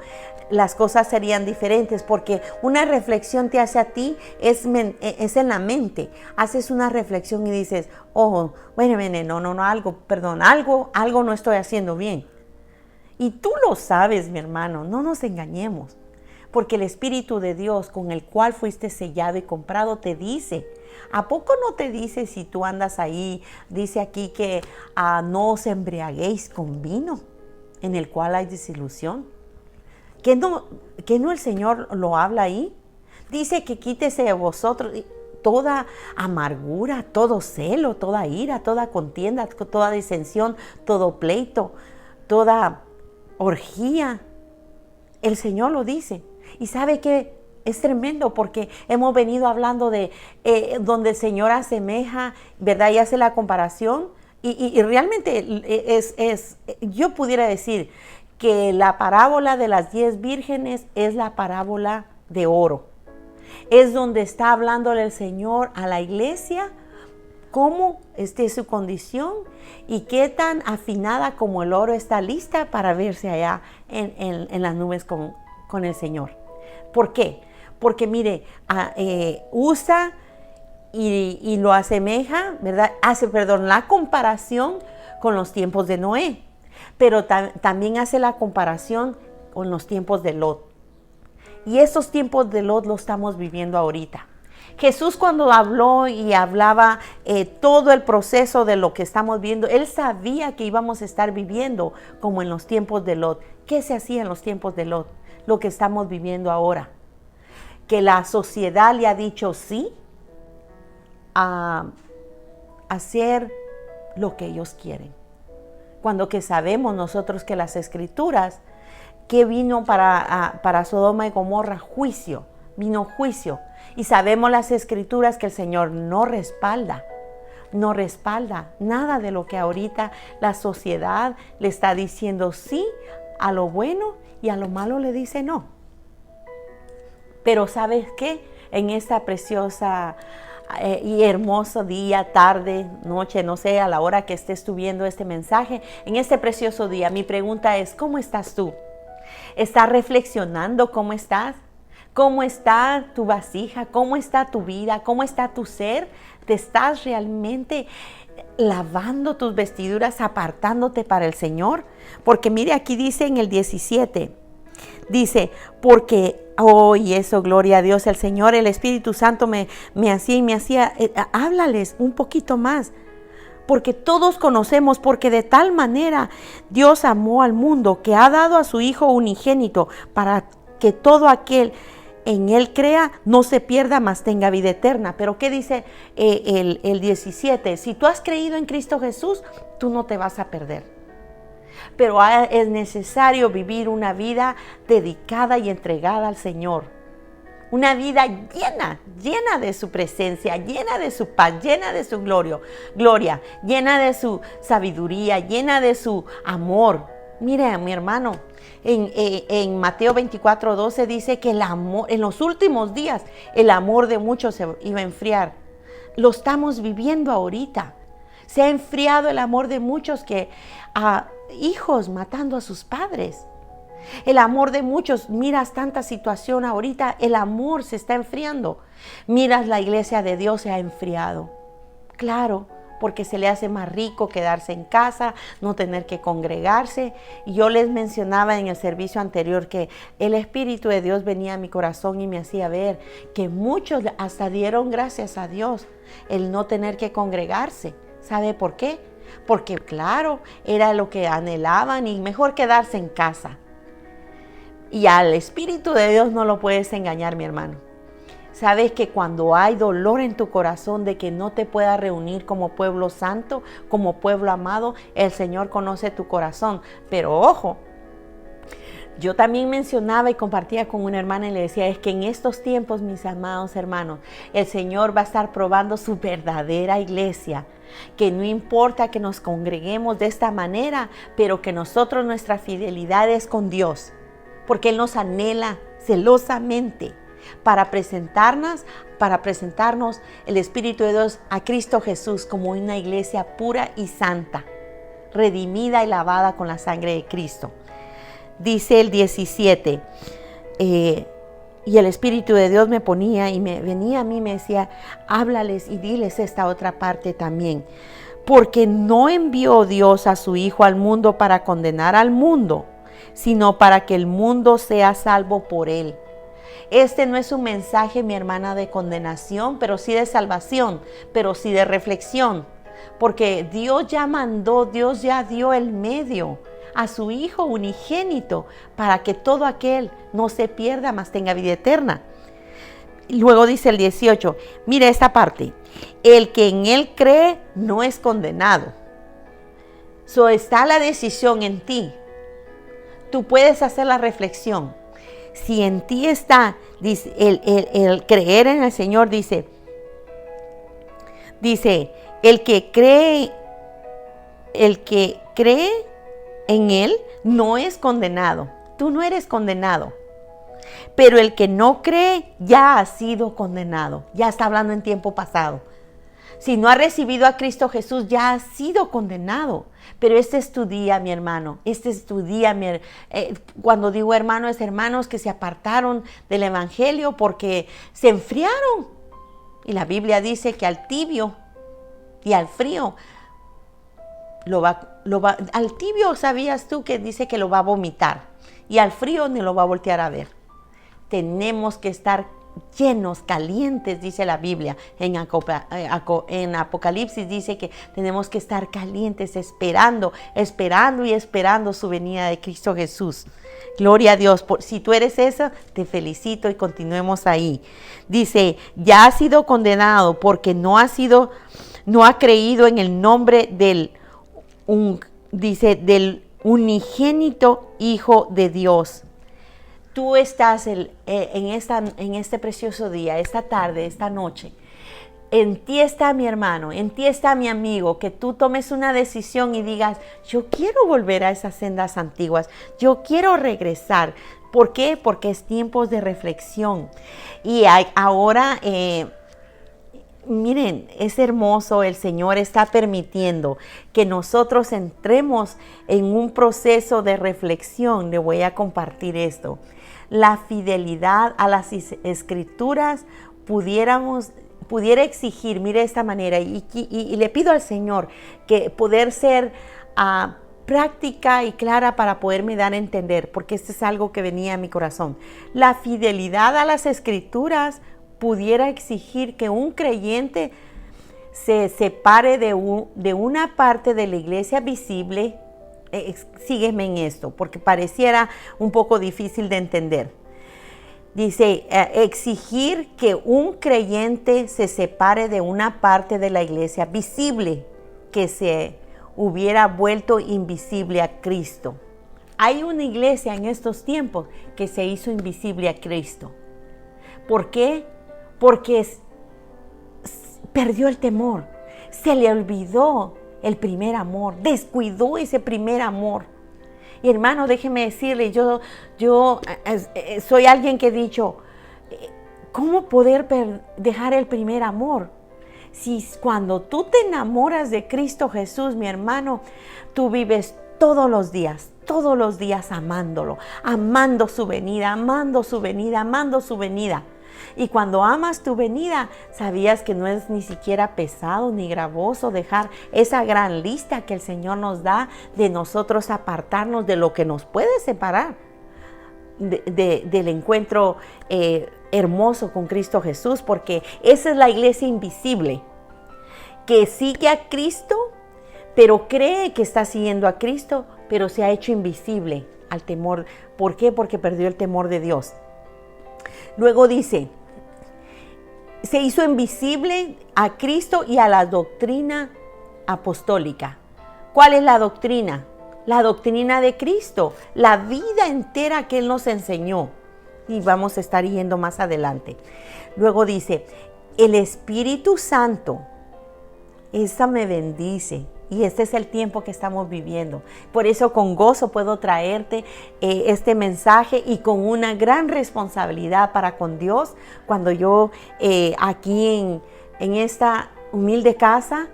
las cosas serían diferentes, porque una reflexión te hace a ti, es en la mente. Haces una reflexión y dices, oh, bueno, algo no estoy haciendo bien. Y tú lo sabes, mi hermano, no nos engañemos, porque el Espíritu de Dios con el cual fuiste sellado y comprado te dice. ¿A poco no te dice si tú andas ahí? Dice aquí que no os embriaguéis con vino, en el cual hay desilusión. ¿Que no el Señor lo habla ahí? Dice que quítese de vosotros toda amargura, todo celo, toda ira, toda contienda, toda disensión, todo pleito, toda orgía. El Señor lo dice. Y sabe que es tremendo porque hemos venido hablando de donde el Señor asemeja, ¿verdad? Y hace la comparación. Y realmente yo pudiera decir que la parábola de las 10 vírgenes es la parábola de oro. Es donde está hablándole el Señor a la iglesia cómo esté su condición y qué tan afinada como el oro está lista para verse allá en las nubes con el Señor. ¿Por qué? Porque mire, usa y lo asemeja, ¿verdad? Hace la comparación con los tiempos de Noé, pero también hace la comparación con los tiempos de Lot. Y esos tiempos de Lot los estamos viviendo ahorita. Jesús cuando habló y hablaba todo el proceso de lo que estamos viendo, Él sabía que íbamos a estar viviendo como en los tiempos de Lot. ¿Qué se hacía en los tiempos de Lot? Lo que estamos viviendo ahora. Que la sociedad le ha dicho sí a hacer lo que ellos quieren. Cuando que sabemos nosotros que las Escrituras, que vino para Sodoma y Gomorra, juicio, vino juicio. Y sabemos las Escrituras que el Señor no respalda nada de lo que ahorita la sociedad le está diciendo sí a lo bueno y a lo malo le dice no. Pero ¿sabes qué? En esta preciosa y hermoso día, tarde, noche, no sé, a la hora que estés tú viendo este mensaje, en este precioso día, mi pregunta es, ¿cómo estás tú? ¿Estás reflexionando cómo estás? ¿Cómo está tu vasija? ¿Cómo está tu vida? ¿Cómo está tu ser? ¿Te estás realmente lavando tus vestiduras, apartándote para el Señor? Porque mire, aquí dice en el 17, dice, porque, y eso, gloria a Dios, el Señor, el Espíritu Santo me hacía, háblales un poquito más. Porque todos conocemos, porque de tal manera Dios amó al mundo que ha dado a su Hijo unigénito para que todo aquel en Él crea, no se pierda, mas tenga vida eterna. Pero ¿qué dice el 17? Si tú has creído en Cristo Jesús, tú no te vas a perder. Pero es necesario vivir una vida dedicada y entregada al Señor. Una vida llena de su presencia, llena de su paz, llena de su gloria, llena de su sabiduría, llena de su amor. Mire, mi hermano, en Mateo 24:12 dice que el amor, en los últimos días, el amor de muchos se iba a enfriar. Lo estamos viviendo ahorita. Se ha enfriado el amor de muchos hijos matando a sus padres. El amor de muchos, miras tanta situación ahorita, el amor se está enfriando. Miras la iglesia de Dios se ha enfriado. Claro, porque se le hace más rico quedarse en casa, no tener que congregarse. Y yo les mencionaba en el servicio anterior que el Espíritu de Dios venía a mi corazón y me hacía ver que muchos hasta dieron gracias a Dios el no tener que congregarse. ¿Sabe por qué? Porque claro, era lo que anhelaban y mejor quedarse en casa. Y al Espíritu de Dios no lo puedes engañar, mi hermano. Sabes que cuando hay dolor en tu corazón de que no te puedas reunir como pueblo santo, como pueblo amado, el Señor conoce tu corazón. Pero ojo, yo también mencionaba y compartía con una hermana y le decía, es que en estos tiempos, mis amados hermanos, el Señor va a estar probando su verdadera iglesia. Que no importa que nos congreguemos de esta manera, pero que nosotros nuestra fidelidad es con Dios. Porque Él nos anhela celosamente para presentarnos el Espíritu de Dios a Cristo Jesús como una iglesia pura y santa, redimida y lavada con la sangre de Cristo. Dice el 17, y el Espíritu de Dios me ponía y me venía a mí, me decía, háblales y diles esta otra parte también. Porque no envió Dios a su Hijo al mundo para condenar al mundo, sino para que el mundo sea salvo por él. Este no es un mensaje, mi hermana, de condenación, pero sí de salvación, pero sí de reflexión. Porque Dios ya mandó, Dios ya dio el medio a su Hijo unigénito para que todo aquel no se pierda, mas tenga vida eterna. Luego dice el 18, mira esta parte, el que en él cree no es condenado. Está la decisión en ti. Tú puedes hacer la reflexión. Si en ti está, dice, el creer en el Señor, dice, el que cree en Él no es condenado. Tú no eres condenado. Pero el que no cree ya ha sido condenado. Ya está hablando en tiempo pasado. Si no ha recibido a Cristo Jesús, ya ha sido condenado. Pero este es tu día, mi hermano. Este es tu día. Cuando digo hermano, es hermanos que se apartaron del Evangelio porque se enfriaron. Y la Biblia dice que al tibio y al frío, al tibio sabías tú que dice que lo va a vomitar. Y al frío ni lo va a voltear a ver. Tenemos que estar llenos, calientes, dice la Biblia. En Apocalipsis dice que tenemos que estar calientes, esperando su venida de Cristo Jesús. Gloria a Dios. Si tú eres eso, te felicito y continuemos ahí. Dice, ya ha sido condenado porque no ha creído en el nombre del unigénito Hijo de Dios. Tú estás en este precioso día, esta tarde, esta noche. En ti está mi hermano, en ti está mi amigo, que tú tomes una decisión y digas, yo quiero volver a esas sendas antiguas, yo quiero regresar. ¿Por qué? Porque es tiempos de reflexión. Y ahora, miren, es hermoso, el Señor está permitiendo que nosotros entremos en un proceso de reflexión. Le voy a compartir esto. La fidelidad a las Escrituras pudiera exigir, mire de esta manera, y le pido al Señor que poder ser práctica y clara para poderme dar a entender, porque esto es algo que venía a mi corazón. La fidelidad a las Escrituras pudiera exigir que un creyente se separe de una parte de la iglesia visible. Sígueme en esto, porque pareciera un poco difícil de entender. Dice, exigir que un creyente se separe de una parte de la iglesia visible que se hubiera vuelto invisible a Cristo. Hay una iglesia en estos tiempos que se hizo invisible a Cristo. ¿Por qué? Porque perdió el temor, se le olvidó el primer amor, descuidó ese primer amor. Y hermano, déjeme decirle, yo soy alguien que he dicho, ¿cómo poder dejar el primer amor? Si cuando tú te enamoras de Cristo Jesús, mi hermano, tú vives todos los días amándolo, amando su venida, amando su venida, amando su venida. Y cuando amas tu venida, sabías que no es ni siquiera pesado ni gravoso dejar esa gran lista que el Señor nos da de nosotros apartarnos de lo que nos puede separar del encuentro hermoso con Cristo Jesús, porque esa es la iglesia invisible que sigue a Cristo, pero cree que está siguiendo a Cristo, pero se ha hecho invisible al temor. ¿Por qué? Porque perdió el temor de Dios. Luego dice, se hizo invisible a Cristo y a la doctrina apostólica. ¿Cuál es la doctrina? La doctrina de Cristo, la vida entera que Él nos enseñó. Y vamos a estar yendo más adelante. Luego dice, el Espíritu Santo, esa me bendice. Y este es el tiempo que estamos viviendo. Por eso con gozo puedo traerte este mensaje y con una gran responsabilidad para con Dios. Cuando yo aquí en esta humilde casa,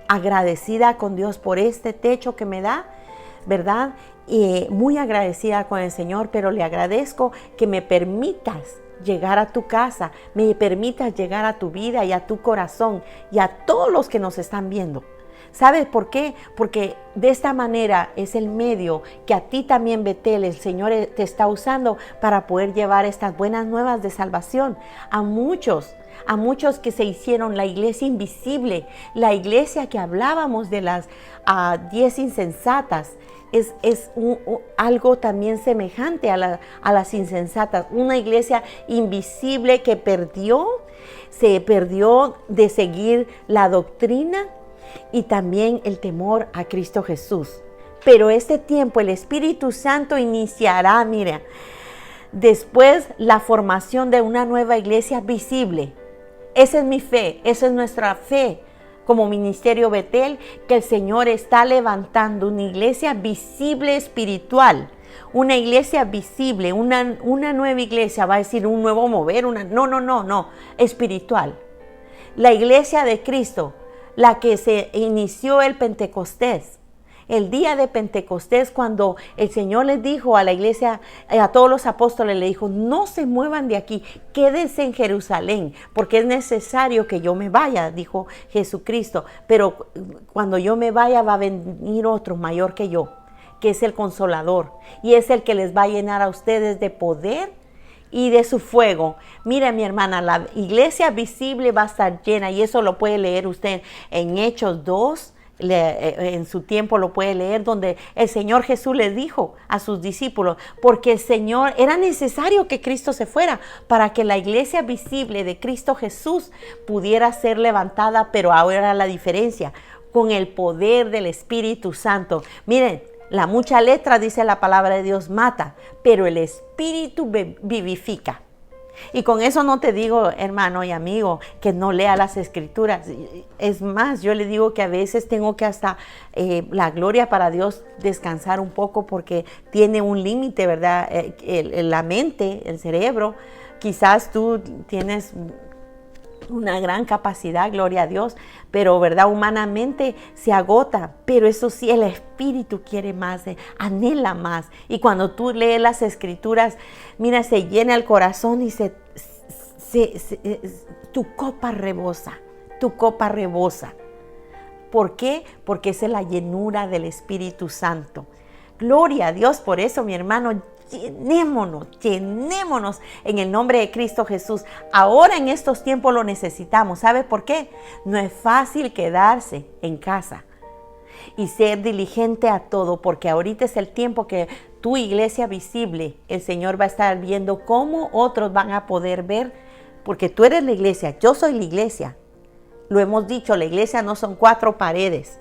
agradecida con Dios por este techo que me da, ¿verdad? Muy agradecida con el Señor, pero le agradezco que me permitas llegar a tu casa, me permitas llegar a tu vida y a tu corazón y a todos los que nos están viendo. ¿Sabes por qué? Porque de esta manera es el medio que a ti también, Betel, el Señor te está usando para poder llevar estas buenas nuevas de salvación a muchos que se hicieron la iglesia invisible, la iglesia que hablábamos de las 10 insensatas. Es algo también semejante a las insensatas, una iglesia invisible que se perdió de seguir la doctrina y también el temor a Cristo Jesús. Pero este tiempo el Espíritu Santo iniciará, mira, después la formación de una nueva iglesia visible. Esa es mi fe, esa es nuestra fe como Ministerio Betel, que el Señor está levantando una iglesia visible espiritual, una iglesia visible, una nueva iglesia, va a decir un nuevo mover, no, espiritual. La iglesia de Cristo, la que se inició el Pentecostés, el día de Pentecostés, cuando el Señor les dijo a la iglesia, a todos los apóstoles, le dijo, no se muevan de aquí, quédense en Jerusalén, porque es necesario que yo me vaya, dijo Jesucristo, pero cuando yo me vaya va a venir otro mayor que yo, que es el Consolador, y es el que les va a llenar a ustedes de poder y de su fuego. Mire, mi hermana, la iglesia visible va a estar llena, y eso lo puede leer usted en Hechos 2, en su tiempo lo puede leer, donde el Señor Jesús le dijo a sus discípulos, porque el Señor, era necesario que Cristo se fuera para que la iglesia visible de Cristo Jesús pudiera ser levantada, pero ahora la diferencia, con el poder del Espíritu Santo. Miren, la mucha letra, dice la palabra de Dios, mata, pero el Espíritu vivifica. Y con eso no te digo, hermano y amigo, que no lea las Escrituras. Es más, yo le digo que a veces tengo que hasta la gloria para Dios descansar un poco, porque tiene un límite, ¿verdad? La mente, el cerebro. Quizás tú tienes una gran capacidad, gloria a Dios, pero verdad, humanamente se agota, pero eso sí, el Espíritu quiere más, anhela más, y cuando tú lees las Escrituras, mira, se llena el corazón y tu copa rebosa, ¿por qué? Porque esa es la llenura del Espíritu Santo. Gloria a Dios por eso, mi hermano. Llenémonos en el nombre de Cristo Jesús. Ahora en estos tiempos lo necesitamos. ¿Sabe por qué? No es fácil quedarse en casa y ser diligente a todo, porque ahorita es el tiempo que tu iglesia visible, el Señor va a estar viendo cómo otros van a poder ver, porque tú eres la iglesia, yo soy la iglesia. Lo hemos dicho, la iglesia no son 4 paredes.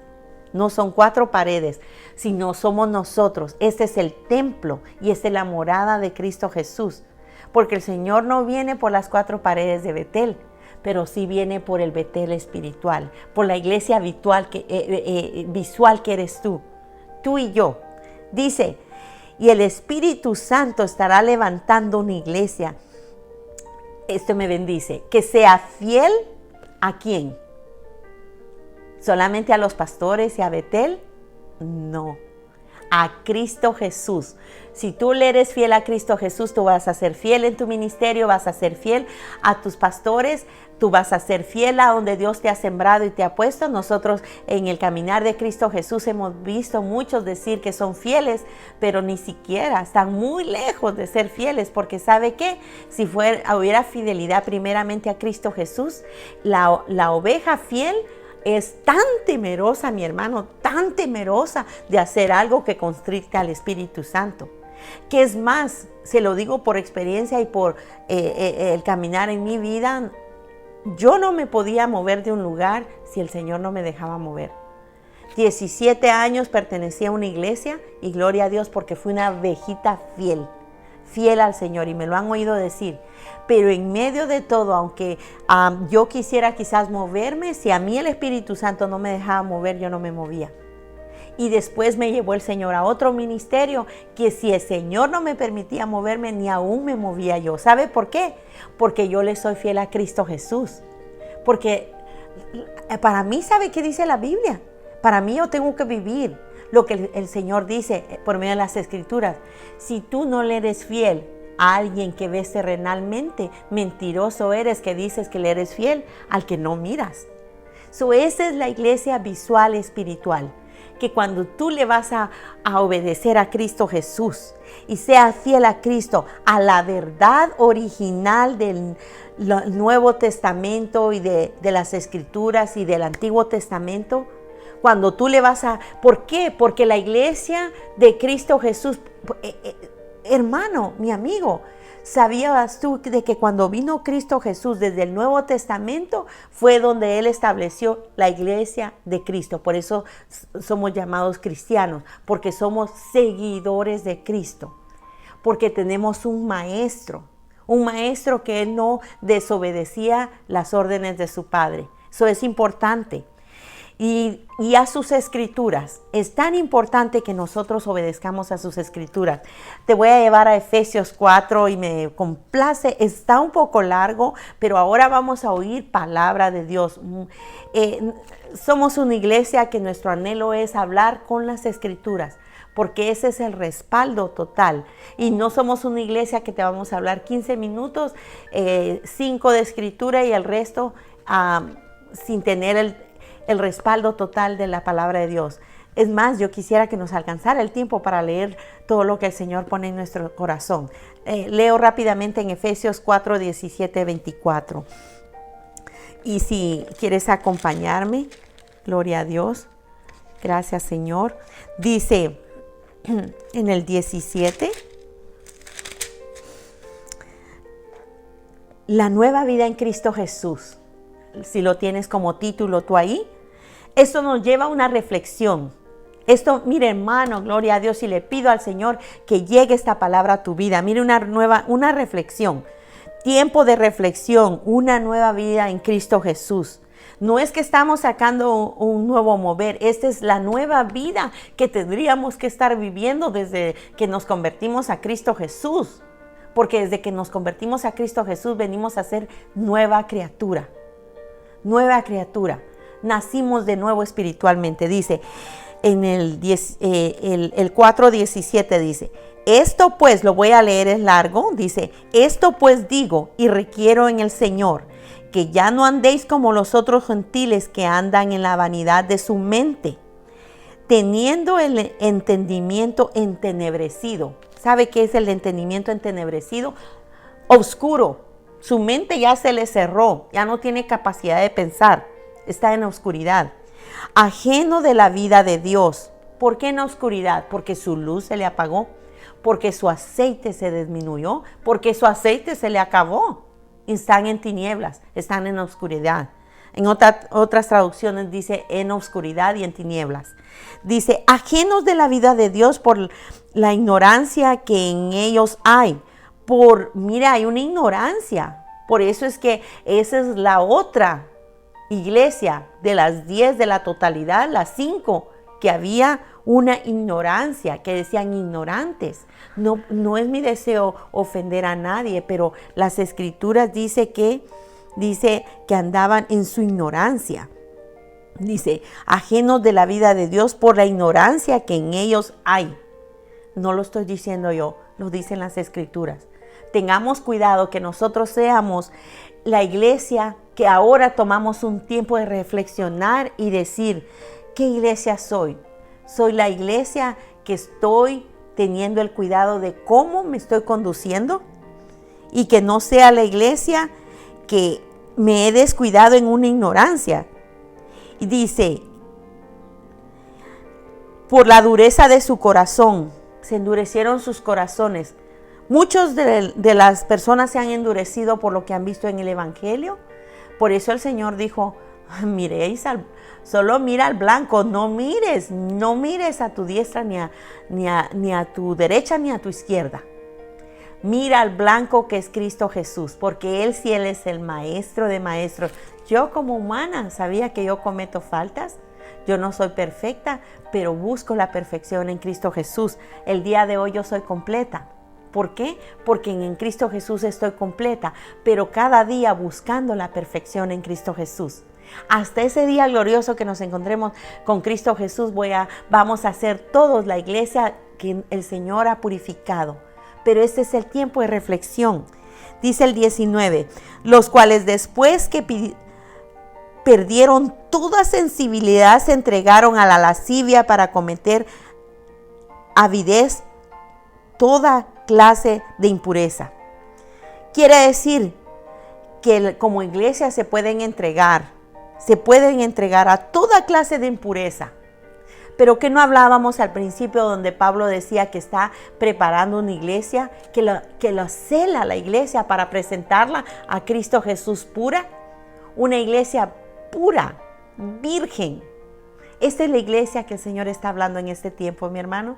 No son 4 paredes, sino somos nosotros. Este es el templo y esta es la morada de Cristo Jesús. Porque el Señor no viene por las 4 paredes de Betel, pero sí viene por el Betel espiritual, por la iglesia visual que eres tú y yo. Dice, y el Espíritu Santo estará levantando una iglesia. Esto me bendice, que sea fiel ¿a quién? ¿Solamente a los pastores y a Betel? No, a Cristo Jesús. Si tú le eres fiel a Cristo Jesús, tú vas a ser fiel en tu ministerio, vas a ser fiel a tus pastores, tú vas a ser fiel a donde Dios te ha sembrado y te ha puesto. Nosotros en el caminar de Cristo Jesús hemos visto muchos decir que son fieles, pero ni siquiera están muy lejos de ser fieles, porque ¿sabe qué? Si hubiera fidelidad primeramente a Cristo Jesús, la oveja fiel es tan temerosa, mi hermano, tan temerosa de hacer algo que constricta al Espíritu Santo. Que es más, se lo digo por experiencia y por el caminar en mi vida, yo no me podía mover de un lugar si el Señor no me dejaba mover. 17 años pertenecía a una iglesia y gloria a Dios porque fui una ovejita fiel al Señor, y me lo han oído decir. Pero en medio de todo, aunque yo quisiera quizás moverme, si a mí el Espíritu Santo no me dejaba mover, yo no me movía. Y después me llevó el Señor a otro ministerio que si el Señor no me permitía moverme, ni aún me movía yo. ¿Sabe por qué? Porque yo le soy fiel a Cristo Jesús. Porque para mí, ¿sabe qué dice la Biblia? Para mí yo tengo que vivir lo que el Señor dice por medio de las Escrituras. Si tú no le eres fiel a alguien que ves terrenalmente, mentiroso eres que dices que le eres fiel al que no miras. Esa es la iglesia visual espiritual. Que cuando tú le vas a obedecer a Cristo Jesús y seas fiel a Cristo, a la verdad original del Nuevo Testamento y de las Escrituras y del Antiguo Testamento, cuando tú le vas a... ¿Por qué? Porque la iglesia de Cristo Jesús, hermano, mi amigo, ¿sabías tú de que cuando vino Cristo Jesús desde el Nuevo Testamento fue donde Él estableció la iglesia de Cristo? Por eso somos llamados cristianos, porque somos seguidores de Cristo, porque tenemos un maestro que Él no desobedecía las órdenes de su Padre. Eso es importante. Y a sus escrituras. Es tan importante que nosotros obedezcamos a sus escrituras. Te voy a llevar a Efesios 4 y me complace. Está un poco largo, pero ahora vamos a oír palabra de Dios. Somos una iglesia que nuestro anhelo es hablar con las escrituras, porque ese es el respaldo total. Y no somos una iglesia que te vamos a hablar 15 minutos, 5 de escritura y el resto sin tener el respaldo total de la palabra de Dios. Es más, yo quisiera que nos alcanzara el tiempo para leer todo lo que el Señor pone en nuestro corazón. Leo rápidamente en Efesios 4, 17, 24. Y si quieres acompañarme, gloria a Dios. Gracias, Señor. Dice en el 17, la nueva vida en Cristo Jesús. Si lo tienes como título tú ahí, esto nos lleva a una reflexión. Esto, mire hermano, gloria a Dios, y le pido al Señor que llegue esta palabra a tu vida. Mire una reflexión, tiempo de reflexión, una nueva vida en Cristo Jesús. No es que estamos sacando un nuevo mover, esta es la nueva vida que tendríamos que estar viviendo desde que nos convertimos a Cristo Jesús. Porque desde que nos convertimos a Cristo Jesús venimos a ser nueva criatura. Nueva criatura. Nacimos de nuevo espiritualmente. Dice en el 4:17 dice, esto pues, lo voy a leer, es largo, dice, esto pues digo y requiero en el Señor, que ya no andéis como los otros gentiles que andan en la vanidad de su mente, teniendo el entendimiento entenebrecido. ¿Sabe qué es el entendimiento entenebrecido? Oscuro. Su mente ya se le cerró, ya no tiene capacidad de pensar, está en oscuridad. Ajeno de la vida de Dios. ¿Por qué en oscuridad? Porque su luz se le apagó, porque su aceite se disminuyó, porque su aceite se le acabó. Están en tinieblas, están en oscuridad. En otras traducciones dice en oscuridad y en tinieblas. Dice, ajenos de la vida de Dios por la ignorancia que en ellos hay. Mira, hay una ignorancia. Por eso es que esa es la otra iglesia de las 10 de la totalidad, las 5, que había una ignorancia, que decían ignorantes. No es mi deseo ofender a nadie, pero las escrituras dice que andaban en su ignorancia. Dice, ajenos de la vida de Dios por la ignorancia que en ellos hay. No lo estoy diciendo yo, lo dicen las Escrituras. Tengamos cuidado que nosotros seamos la iglesia que ahora tomamos un tiempo de reflexionar y decir, ¿qué iglesia soy? Soy la iglesia que estoy teniendo el cuidado de cómo me estoy conduciendo, y que no sea la iglesia que me he descuidado en una ignorancia. Y dice, por la dureza de su corazón, se endurecieron sus corazones. Muchos de las personas se han endurecido por lo que han visto en el Evangelio. Por eso el Señor dijo, solo mira al blanco, no mires a tu diestra ni a tu derecha ni a tu izquierda. Mira al blanco que es Cristo Jesús, porque Él es el maestro de maestros. Yo como humana sabía que yo cometo faltas. Yo no soy perfecta, pero busco la perfección en Cristo Jesús. El día de hoy yo soy completa. ¿Por qué? Porque en Cristo Jesús estoy completa, pero cada día buscando la perfección en Cristo Jesús. Hasta ese día glorioso que nos encontremos con Cristo Jesús, vamos a ser todos la iglesia que el Señor ha purificado. Pero este es el tiempo de reflexión. Dice el 19, los cuales después que perdieron toda sensibilidad se entregaron a la lascivia para cometer avidez, toda clase de impureza. Quiere decir que como iglesia se pueden entregar a toda clase de impureza. Pero que no hablábamos al principio donde Pablo decía que está preparando una iglesia, que lo cela la iglesia para presentarla a Cristo Jesús pura. Una iglesia pura, virgen. Esta es la iglesia que el Señor está hablando en este tiempo, mi hermano.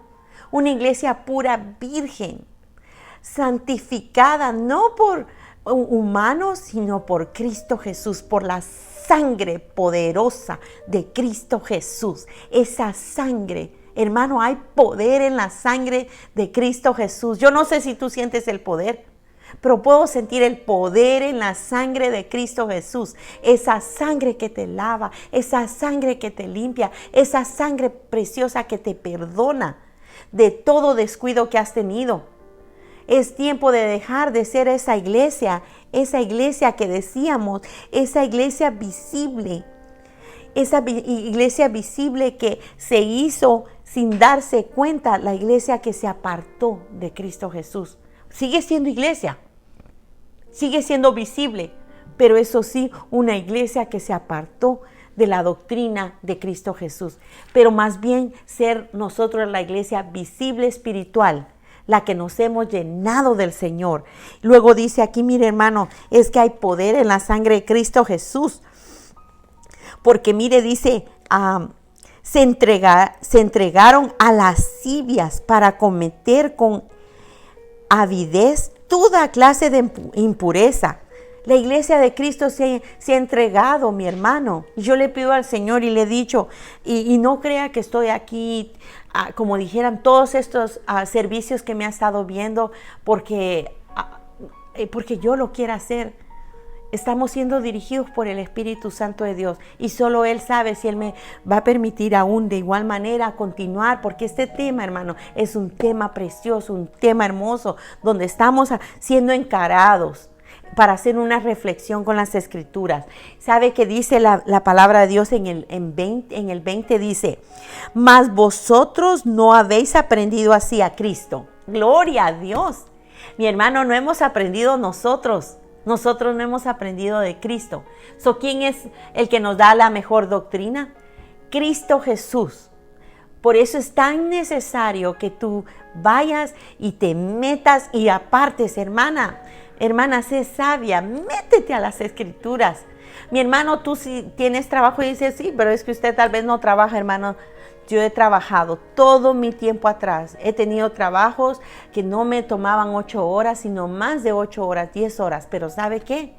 Una iglesia pura, virgen, santificada, no por humanos, sino por Cristo Jesús, por la sangre poderosa de Cristo Jesús. Esa sangre, hermano, hay poder en la sangre de Cristo Jesús. Yo no sé si tú sientes el poder, pero puedo sentir el poder en la sangre de Cristo Jesús. Esa sangre que te lava, esa sangre que te limpia, esa sangre preciosa que te perdona de todo descuido que has tenido. Es tiempo de dejar de ser esa iglesia que decíamos, esa iglesia visible que se hizo sin darse cuenta, la iglesia que se apartó de Cristo Jesús. Sigue siendo iglesia, sigue siendo visible, pero eso sí, una iglesia que se apartó de la doctrina de Cristo Jesús. Pero más bien ser nosotros la iglesia visible espiritual, la que nos hemos llenado del Señor. Luego dice aquí, mire hermano, es que hay poder en la sangre de Cristo Jesús. Porque mire, dice, se entregaron a lascivias para cometer con avidez toda clase de impureza. La iglesia de Cristo se ha entregado, mi hermano. Yo le pido al Señor y le he dicho, y no crea que estoy aquí, como dijeran, todos estos servicios que me ha estado viendo, porque yo lo quiero hacer. Estamos siendo dirigidos por el Espíritu Santo de Dios y solo Él sabe si Él me va a permitir aún de igual manera continuar, porque este tema, hermano, es un tema precioso, un tema hermoso, donde estamos siendo encarados para hacer una reflexión con las Escrituras. ¿Sabe qué dice la palabra de Dios en el 20? Dice, mas vosotros no habéis aprendido así a Cristo. Gloria a Dios. Mi hermano, no hemos aprendido nosotros. Nosotros no hemos aprendido de Cristo. ¿Quién es el que nos da la mejor doctrina? Cristo Jesús. Por eso es tan necesario que tú vayas y te metas y apartes, hermana. Hermana, sé sabia, métete a las Escrituras. Mi hermano, tú si tienes trabajo y dices, sí, pero es que usted tal vez no trabaja, hermano. Yo he trabajado todo mi tiempo atrás. He tenido trabajos que no me tomaban 8 horas, sino más de 8 horas, 10 horas. Pero ¿sabe qué?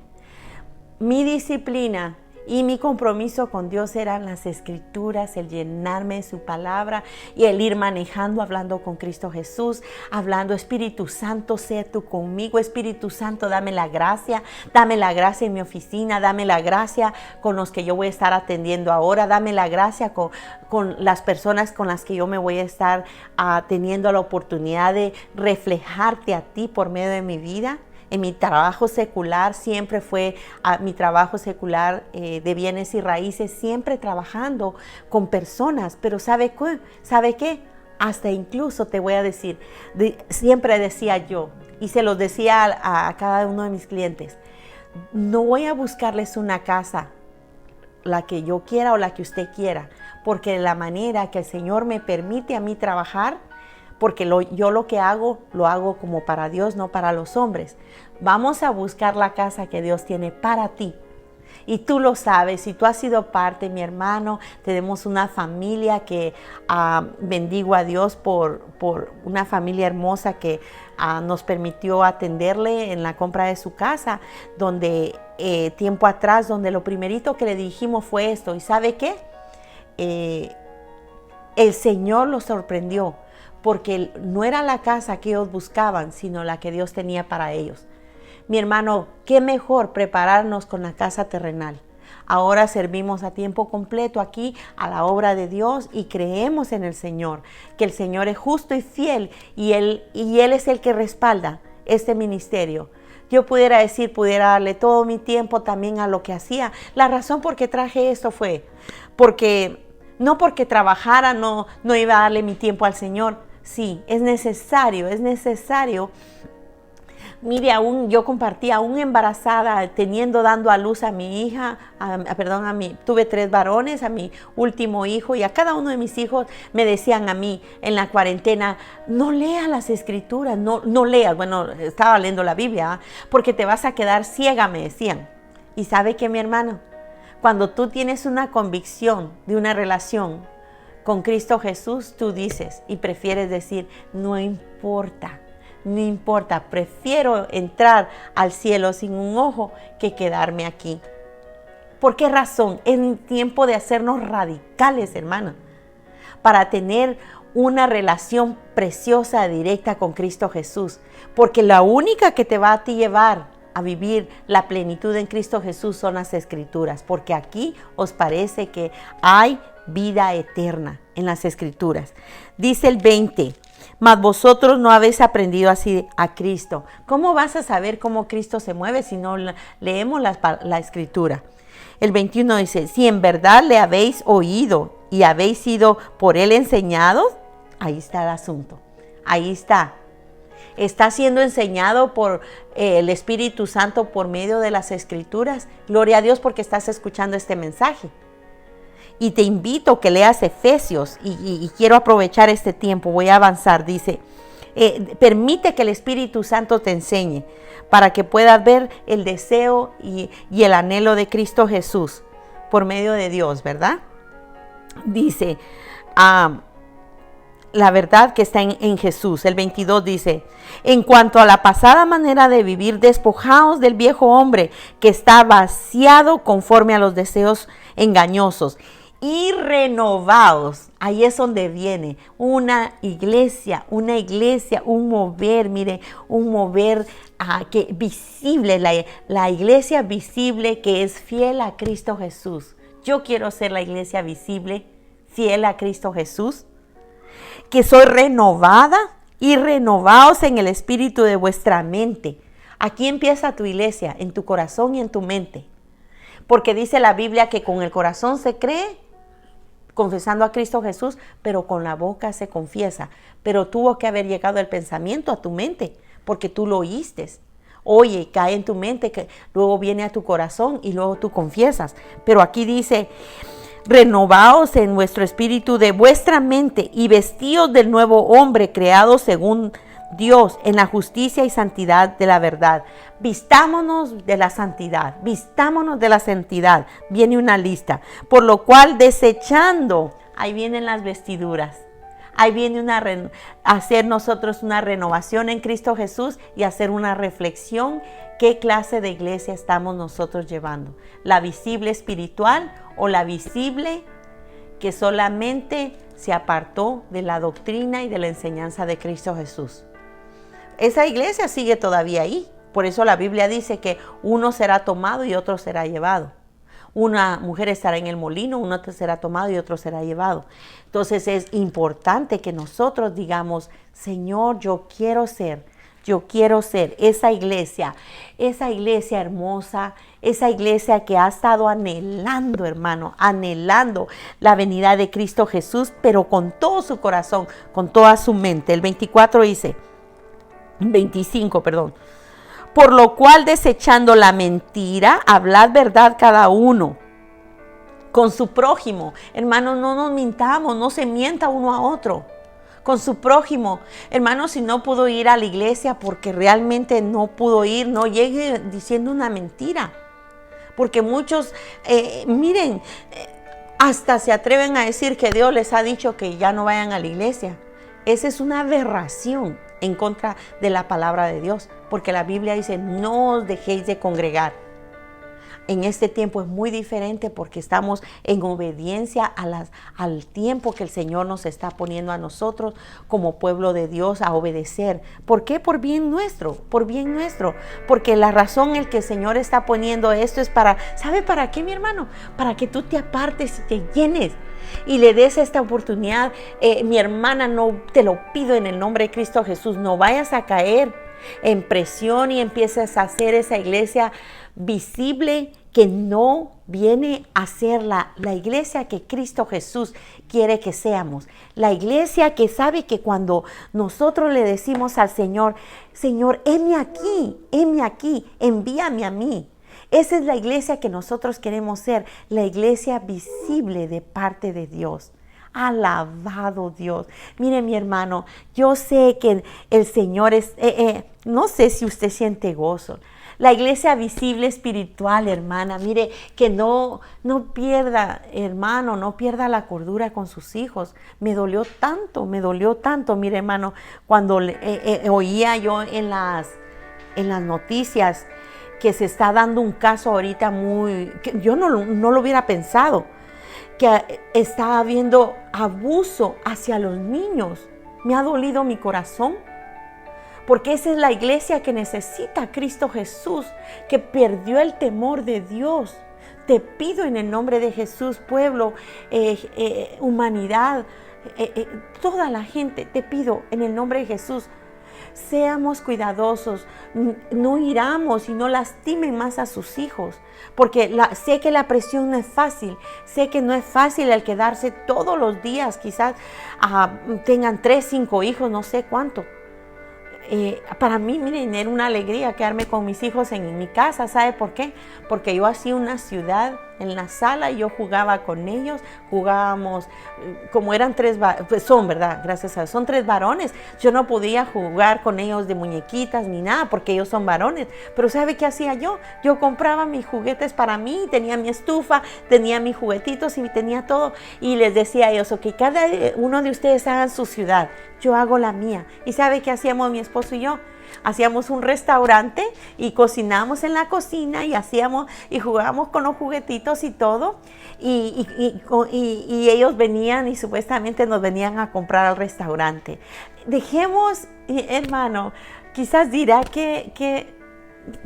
Mi disciplina Y mi compromiso con Dios eran las escrituras, el llenarme de su palabra y el ir manejando, hablando con Cristo Jesús, hablando, Espíritu Santo, sé tú conmigo, Espíritu Santo, dame la gracia en mi oficina, dame la gracia con los que yo voy a estar atendiendo ahora, dame la gracia con las personas con las que yo me voy a estar teniendo la oportunidad de reflejarte a ti por medio de mi vida. En mi trabajo secular, siempre fue mi trabajo secular de bienes y raíces, siempre trabajando con personas. Pero ¿sabe qué? Hasta incluso te voy a decir, siempre decía yo, y se los decía a cada uno de mis clientes, no voy a buscarles una casa, la que yo quiera o la que usted quiera, porque de la manera que el Señor me permite a mí trabajar, porque yo lo que hago, lo hago como para Dios, no para los hombres. Vamos a buscar la casa que Dios tiene para ti. Y tú lo sabes, si tú has sido parte, mi hermano, tenemos una familia que bendigo a Dios por una familia hermosa que nos permitió atenderle en la compra de su casa, donde tiempo atrás, donde lo primerito que le dijimos fue esto. ¿Y sabe qué? El Señor los sorprendió, porque no era la casa que ellos buscaban, sino la que Dios tenía para ellos. Mi hermano, qué mejor prepararnos con la casa terrenal. Ahora servimos a tiempo completo aquí a la obra de Dios y creemos en el Señor, que el Señor es justo y fiel y Él es el que respalda este ministerio. Yo pudiera darle todo mi tiempo también a lo que hacía. La razón por qué traje esto fue no porque trabajara, no iba a darle mi tiempo al Señor. Sí, es necesario. Mire, yo compartía, aún embarazada, dando a luz a mi hija, tuve 3 varones, a mi último hijo, y a cada uno de mis hijos me decían a mí en la cuarentena, no leas las escrituras, no leas. Bueno, estaba leyendo la Biblia, porque te vas a quedar ciega, me decían. ¿Y sabe qué, mi hermano? Cuando tú tienes una convicción de una relación con Cristo Jesús, tú dices y prefieres decir, no importa, prefiero entrar al cielo sin un ojo que quedarme aquí. ¿Por qué razón? Es tiempo de hacernos radicales, hermana, para tener una relación preciosa, directa con Cristo Jesús, porque la única que te va a ti llevar a vivir la plenitud en Cristo Jesús son las Escrituras, porque aquí os parece que hay vida eterna en las Escrituras. Dice el 20, mas vosotros no habéis aprendido así a Cristo. ¿Cómo vas a saber cómo Cristo se mueve si no leemos la Escritura? El 21 dice, si en verdad le habéis oído y habéis sido por él enseñados, ahí está el asunto, ahí está. Está siendo enseñado por el Espíritu Santo por medio de las Escrituras. Gloria a Dios porque estás escuchando este mensaje. Y te invito a que leas Efesios y quiero aprovechar este tiempo, voy a avanzar. Dice, permite que el Espíritu Santo te enseñe para que puedas ver el deseo y el anhelo de Cristo Jesús por medio de Dios, ¿verdad? Dice, la verdad que está en Jesús. El 22 dice, en cuanto a la pasada manera de vivir, despojaos del viejo hombre que está vaciado conforme a los deseos engañosos y renovaos. Ahí es donde viene una iglesia, un mover, mire, un mover que visible, la iglesia visible que es fiel a Cristo Jesús. Yo quiero ser la iglesia visible, fiel a Cristo Jesús, que soy renovada y renovaos en el espíritu de vuestra mente. Aquí empieza tu iglesia, en tu corazón y en tu mente. Porque dice la Biblia que con el corazón se cree, confesando a Cristo Jesús, pero con la boca se confiesa. Pero tuvo que haber llegado el pensamiento a tu mente, porque tú lo oíste. Oye, cae en tu mente, que luego viene a tu corazón y luego tú confiesas. Pero aquí dice, renovaos en vuestro espíritu de vuestra mente y vestíos del nuevo hombre creado según Dios en la justicia y santidad de la verdad. Vistámonos de la santidad, Viene una lista. Por lo cual, desechando, ahí vienen las vestiduras. Ahí viene hacer nosotros una renovación en Cristo Jesús y hacer una reflexión. ¿Qué clase de iglesia estamos nosotros llevando? ¿La visible espiritual o la visible que solamente se apartó de la doctrina y de la enseñanza de Cristo Jesús? Esa iglesia sigue todavía ahí. Por eso la Biblia dice que uno será tomado y otro será llevado. Una mujer estará en el molino, uno será tomado y otro será llevado. Entonces es importante que nosotros digamos, Señor, yo quiero ser esa iglesia hermosa, esa iglesia que ha estado anhelando, hermano, anhelando la venida de Cristo Jesús, pero con todo su corazón, con toda su mente. El 25, por lo cual, desechando la mentira, hablad verdad cada uno con su prójimo. Hermano, no nos mintamos, no se mienta uno a otro. Con su prójimo. Hermano, si no pudo ir a la iglesia porque realmente no pudo ir, no llegue diciendo una mentira. Porque muchos, hasta se atreven a decir que Dios les ha dicho que ya no vayan a la iglesia. Esa es una aberración en contra de la palabra de Dios, porque la Biblia dice, no os dejéis de congregar. En este tiempo es muy diferente porque estamos en obediencia al tiempo que el Señor nos está poniendo a nosotros como pueblo de Dios a obedecer. ¿Por qué? Por bien nuestro, porque la razón en que el Señor está poniendo esto es ¿sabe para qué, mi hermano? Para que tú te apartes y te llenes y le des esta oportunidad. Mi hermana, no te lo pido en el nombre de Cristo Jesús, no vayas a caer en presión y empieces a hacer esa iglesia visible que no viene a ser la iglesia que Cristo Jesús quiere que seamos. La iglesia que sabe que cuando nosotros le decimos al Señor, Señor, heme aquí, envíame a mí. Esa es la iglesia que nosotros queremos ser, la iglesia visible de parte de Dios. Alabado Dios. Mire, mi hermano, yo sé que el Señor no sé si usted siente gozo. La iglesia visible espiritual, hermana, mire, que no pierda, hermano, no pierda la cordura con sus hijos. Me dolió tanto, mire, hermano, cuando oía yo en las noticias que se está dando un caso ahorita que yo no lo hubiera pensado, que está habiendo abuso hacia los niños. Me ha dolido mi corazón. Porque esa es la iglesia que necesita a Cristo Jesús, que perdió el temor de Dios. Te pido en el nombre de Jesús, pueblo, humanidad, toda la gente, te pido en el nombre de Jesús, seamos cuidadosos, no hiramos y no lastimen más a sus hijos, porque sé que la presión no es fácil, sé que no es fácil el quedarse todos los días, quizás tengan 3, 5 hijos, no sé cuánto. Para mí, miren, era una alegría quedarme con mis hijos en mi casa. ¿Sabe por qué? Porque yo hacía una ciudad en la sala y yo jugaba con ellos, jugábamos, como eran 3, pues son, ¿verdad? Gracias a Dios, son 3 varones. Yo no podía jugar con ellos de muñequitas ni nada porque ellos son varones. Pero ¿sabe qué hacía yo? Yo compraba mis juguetes para mí, tenía mi estufa, tenía mis juguetitos y tenía todo. Y les decía a ellos, ok, cada uno de ustedes hagan su ciudad, yo hago la mía. ¿Y sabe qué hacíamos mi esposo y yo? Hacíamos un restaurante y cocinamos en la cocina y jugábamos con los juguetitos y todo. Y ellos venían y supuestamente nos venían a comprar al restaurante. Dejemos, hermano, quizás dirá que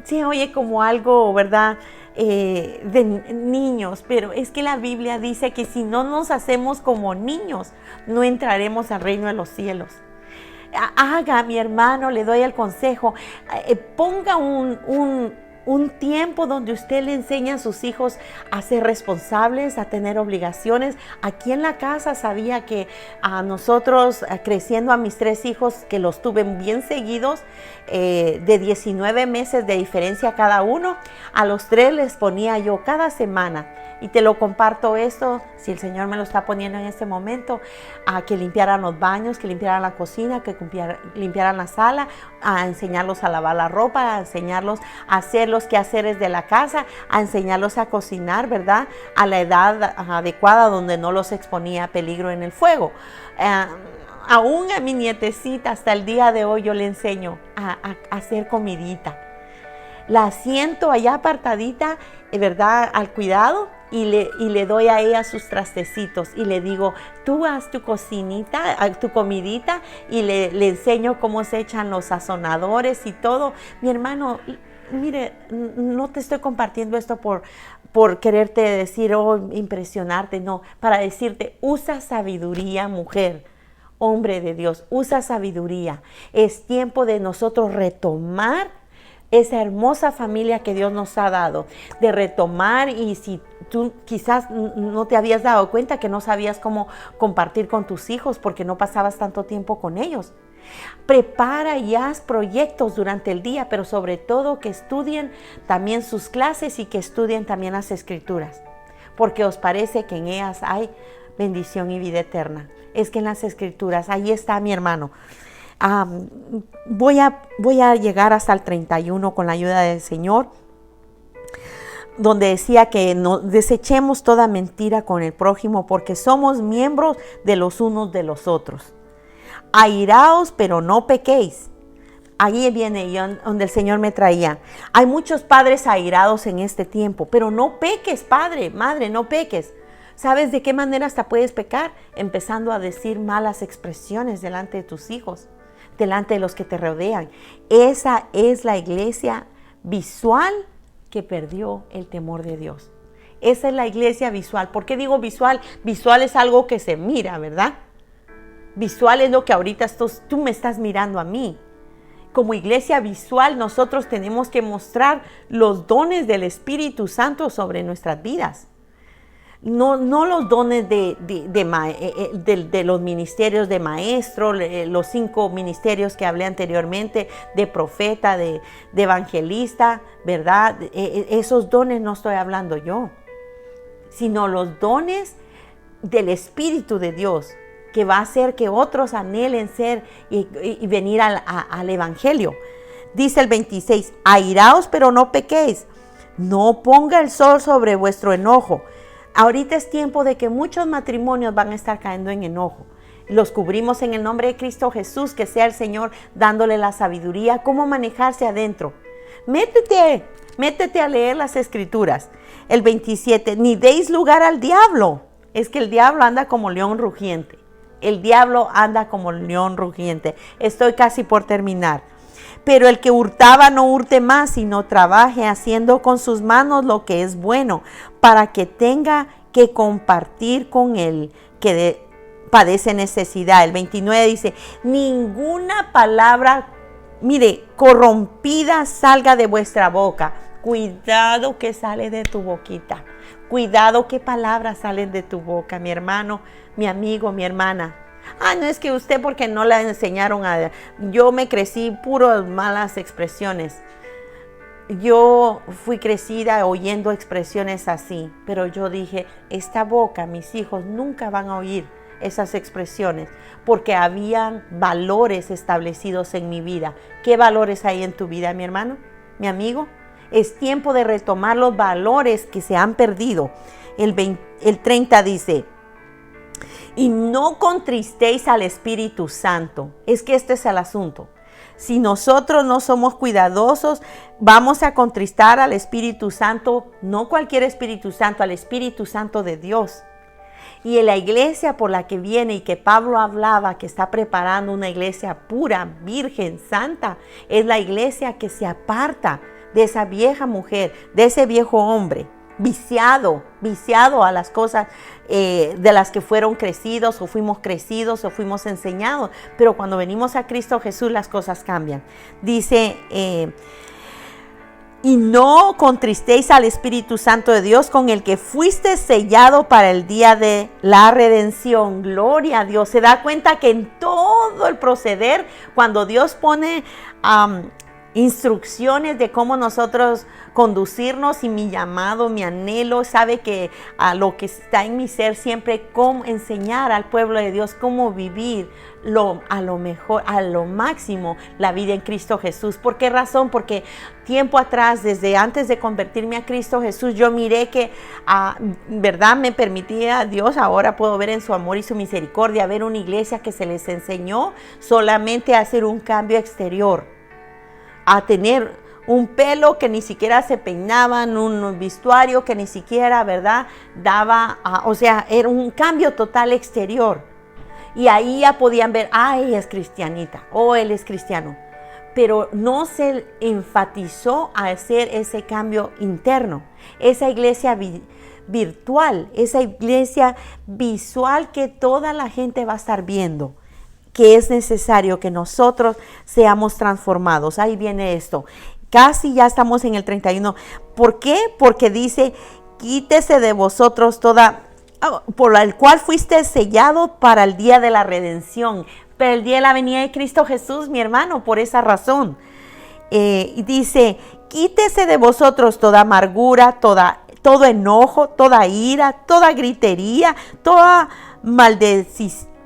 se oye como algo, ¿verdad?, de niños, pero es que la Biblia dice que si no nos hacemos como niños, no entraremos al reino de los cielos. Haga, mi hermano, le doy el consejo, ponga un tiempo donde usted le enseña a sus hijos a ser responsables, a tener obligaciones. Aquí en la casa sabía que a nosotros, creciendo a mis 3 hijos, que los tuve bien seguidos, de 19 meses de diferencia cada uno, a los 3 les ponía yo cada semana. Y te lo comparto esto, si el Señor me lo está poniendo en este momento, a que limpiaran los baños, que limpiaran la cocina, que limpiaran la sala, a enseñarlos a lavar la ropa, a enseñarlos a hacer los quehaceres de la casa, a enseñarlos a cocinar, ¿verdad?, a la edad adecuada donde no los exponía a peligro en el fuego. aún a mi nietecita hasta el día de hoy yo le enseño a hacer comidita. La siento allá apartadita, ¿verdad? Al cuidado y le doy a ella sus trastecitos y le digo, tú haz tu cocinita, tu comidita y le enseño cómo se echan los sazonadores y todo. Mi hermano, mire, no te estoy compartiendo esto por quererte decir, impresionarte, no, para decirte, usa sabiduría, mujer. Hombre de Dios, usa sabiduría. Es tiempo de nosotros retomar esa hermosa familia que Dios nos ha dado, de retomar, y si tú quizás no te habías dado cuenta que no sabías cómo compartir con tus hijos porque no pasabas tanto tiempo con ellos. Prepara y haz proyectos durante el día, pero sobre todo que estudien también sus clases y que estudien también las escrituras, porque os parece que en ellas hay bendición y vida eterna. Es que en las escrituras, ahí está, mi hermano. Voy a llegar hasta el 31 con la ayuda del Señor, donde decía que no desechemos toda mentira con el prójimo, porque somos miembros de los unos de los otros. Airaos, pero no pequéis. Ahí viene donde el Señor me traía. Hay muchos padres airados en este tiempo, pero no peques, padre, madre, no peques. ¿Sabes de qué manera hasta puedes pecar? Empezando a decir malas expresiones delante de tus hijos, delante de los que te rodean. Esa es la iglesia visual que perdió el temor de Dios. Esa es la iglesia visual. ¿Por qué digo visual? Visual es algo que se mira, ¿verdad? Visual es lo que ahorita tú me estás mirando a mí. Como iglesia visual, nosotros tenemos que mostrar los dones del Espíritu Santo sobre nuestras vidas. No los dones de los ministerios de maestro, los 5 ministerios que hablé anteriormente, de profeta, de evangelista, ¿verdad? Esos dones no estoy hablando yo, sino los dones del Espíritu de Dios, que va a hacer que otros anhelen ser y venir al Evangelio. Dice el 26, airaos pero no pequéis, no ponga el sol sobre vuestro enojo. Ahorita es tiempo de que muchos matrimonios van a estar cayendo en enojo. Los cubrimos en el nombre de Cristo Jesús, que sea el Señor dándole la sabiduría, cómo manejarse adentro. Métete a leer las escrituras. El 27, ni deis lugar al diablo. Es que el diablo anda como león rugiente. El diablo anda como león rugiente. Estoy casi por terminar. Pero el que hurtaba no hurte más, sino trabaje haciendo con sus manos lo que es bueno, para que tenga que compartir con él que padece necesidad. El 29 dice, ninguna palabra, mire, corrompida salga de vuestra boca. Cuidado que sale de tu boquita. Cuidado qué palabras salen de tu boca, mi hermano, mi amigo, mi hermana. No es que usted porque no la enseñaron yo me crecí puras malas expresiones. Yo fui crecida oyendo expresiones así, pero yo dije, esta boca, mis hijos nunca van a oír esas expresiones, porque habían valores establecidos en mi vida. ¿Qué valores hay en tu vida, mi hermano, mi amigo? Es tiempo de retomar los valores que se han perdido. El 30 dice, y no contristéis al Espíritu Santo. Es que este es el asunto. Si nosotros no somos cuidadosos, vamos a contristar al Espíritu Santo, no cualquier Espíritu Santo, al Espíritu Santo de Dios. Y en la iglesia por la que viene y que Pablo hablaba, que está preparando una iglesia pura, virgen, santa, es la iglesia que se aparta de esa vieja mujer, de ese viejo hombre, viciado a las cosas de las que fueron crecidos o fuimos crecidos o fuimos enseñados. Pero cuando venimos a Cristo Jesús las cosas cambian. Dice, y no contristéis al Espíritu Santo de Dios, con el que fuiste sellado para el día de la redención. Gloria a Dios. Se da cuenta que en todo el proceder, cuando Dios pone instrucciones de cómo nosotros conducirnos, y mi llamado, mi anhelo, sabe que a lo que está en mi ser siempre, cómo enseñar al pueblo de Dios cómo vivir a lo mejor, a lo máximo, la vida en Cristo Jesús. ¿Por qué razón? Porque tiempo atrás, desde antes de convertirme a Cristo Jesús, yo miré que, verdad, me permitía Dios, ahora puedo ver en su amor y su misericordia, ver una iglesia que se les enseñó solamente a hacer un cambio exterior, a tener un pelo que ni siquiera se peinaban, un vestuario que ni siquiera, ¿verdad?, daba, o sea, era un cambio total exterior. Y ahí ya podían ver, ella es cristianita, él es cristiano. Pero no se enfatizó a hacer ese cambio interno. Esa iglesia virtual, esa iglesia visual que toda la gente va a estar viendo, que es necesario que nosotros seamos transformados. Ahí viene esto. Casi ya estamos en el 31. ¿Por qué? Porque dice, quítese de vosotros toda, por el cual fuiste sellado para el día de la redención. Pero el día de la venida de Cristo Jesús, mi hermano, por esa razón. Dice, quítese de vosotros toda amargura, todo enojo, toda ira, toda gritería, toda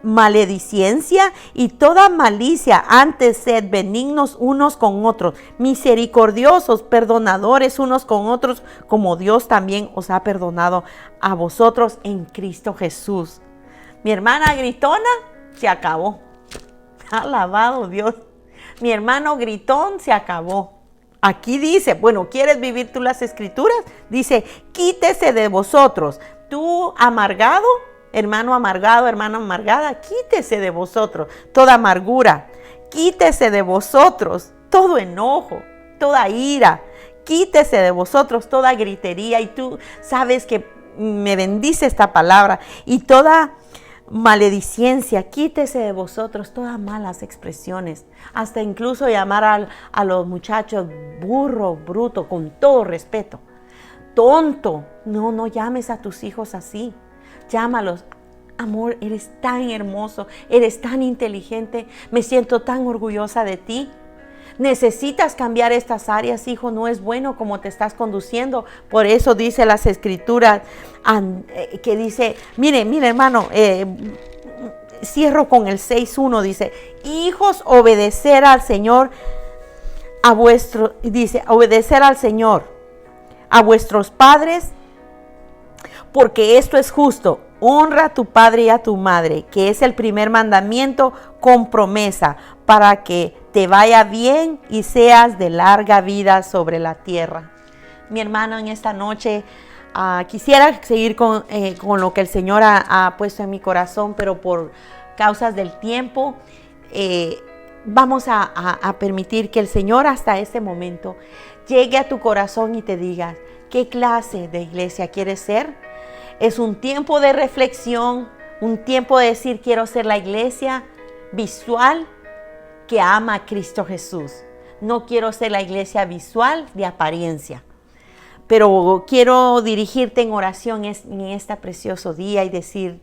maledicencia y toda malicia. Antes sed benignos unos con otros, misericordiosos, perdonadores unos con otros, como Dios también os ha perdonado a vosotros en Cristo Jesús. Mi hermana gritona, se acabó. Alabado Dios. Mi hermano gritón, se acabó. Aquí dice, bueno, ¿quieres vivir tú las escrituras? Dice, quítese de vosotros. Tú amargado, hermano amargado, hermana amargada, quítese de vosotros toda amargura. Quítese de vosotros todo enojo, toda ira. Quítese de vosotros toda gritería. Y tú sabes que me bendice esta palabra. Y toda maledicencia, quítese de vosotros todas malas expresiones, hasta incluso llamar a los muchachos burro, bruto, con todo respeto, tonto. No llames a tus hijos así, llámalos, amor, eres tan hermoso, eres tan inteligente, me siento tan orgullosa de ti. Necesitas cambiar estas áreas, hijo, no es bueno como te estás conduciendo. Por eso dice las escrituras, que dice, mire hermano, cierro con el 6:1, dice, hijos, obedecer al Señor, obedecer al Señor, a vuestros padres, porque esto es justo. Honra a tu padre y a tu madre, que es el primer mandamiento con promesa, para que te vaya bien y seas de larga vida sobre la tierra. Mi hermano, en esta noche quisiera seguir con lo que el Señor ha puesto en mi corazón, pero por causas del tiempo vamos a permitir que el Señor hasta este momento llegue a tu corazón y te diga, ¿qué clase de iglesia quieres ser? Es un tiempo de reflexión, un tiempo de decir, quiero ser la iglesia visual que ama a Cristo Jesús. No quiero ser la iglesia visual de apariencia. Pero quiero dirigirte en oración en este precioso día y decir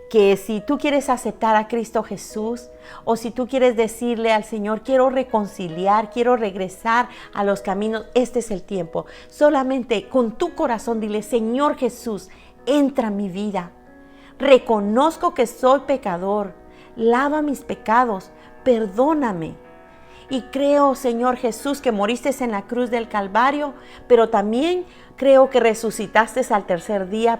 que si tú quieres aceptar a Cristo Jesús, o si tú quieres decirle al Señor, quiero reconciliar, quiero regresar a los caminos, este es el tiempo. Solamente con tu corazón dile, Señor Jesús, entra en mi vida. Reconozco que soy pecador. Lava mis pecados. Perdóname. Y creo, Señor Jesús, que moriste en la cruz del Calvario, pero también creo que resucitaste al tercer día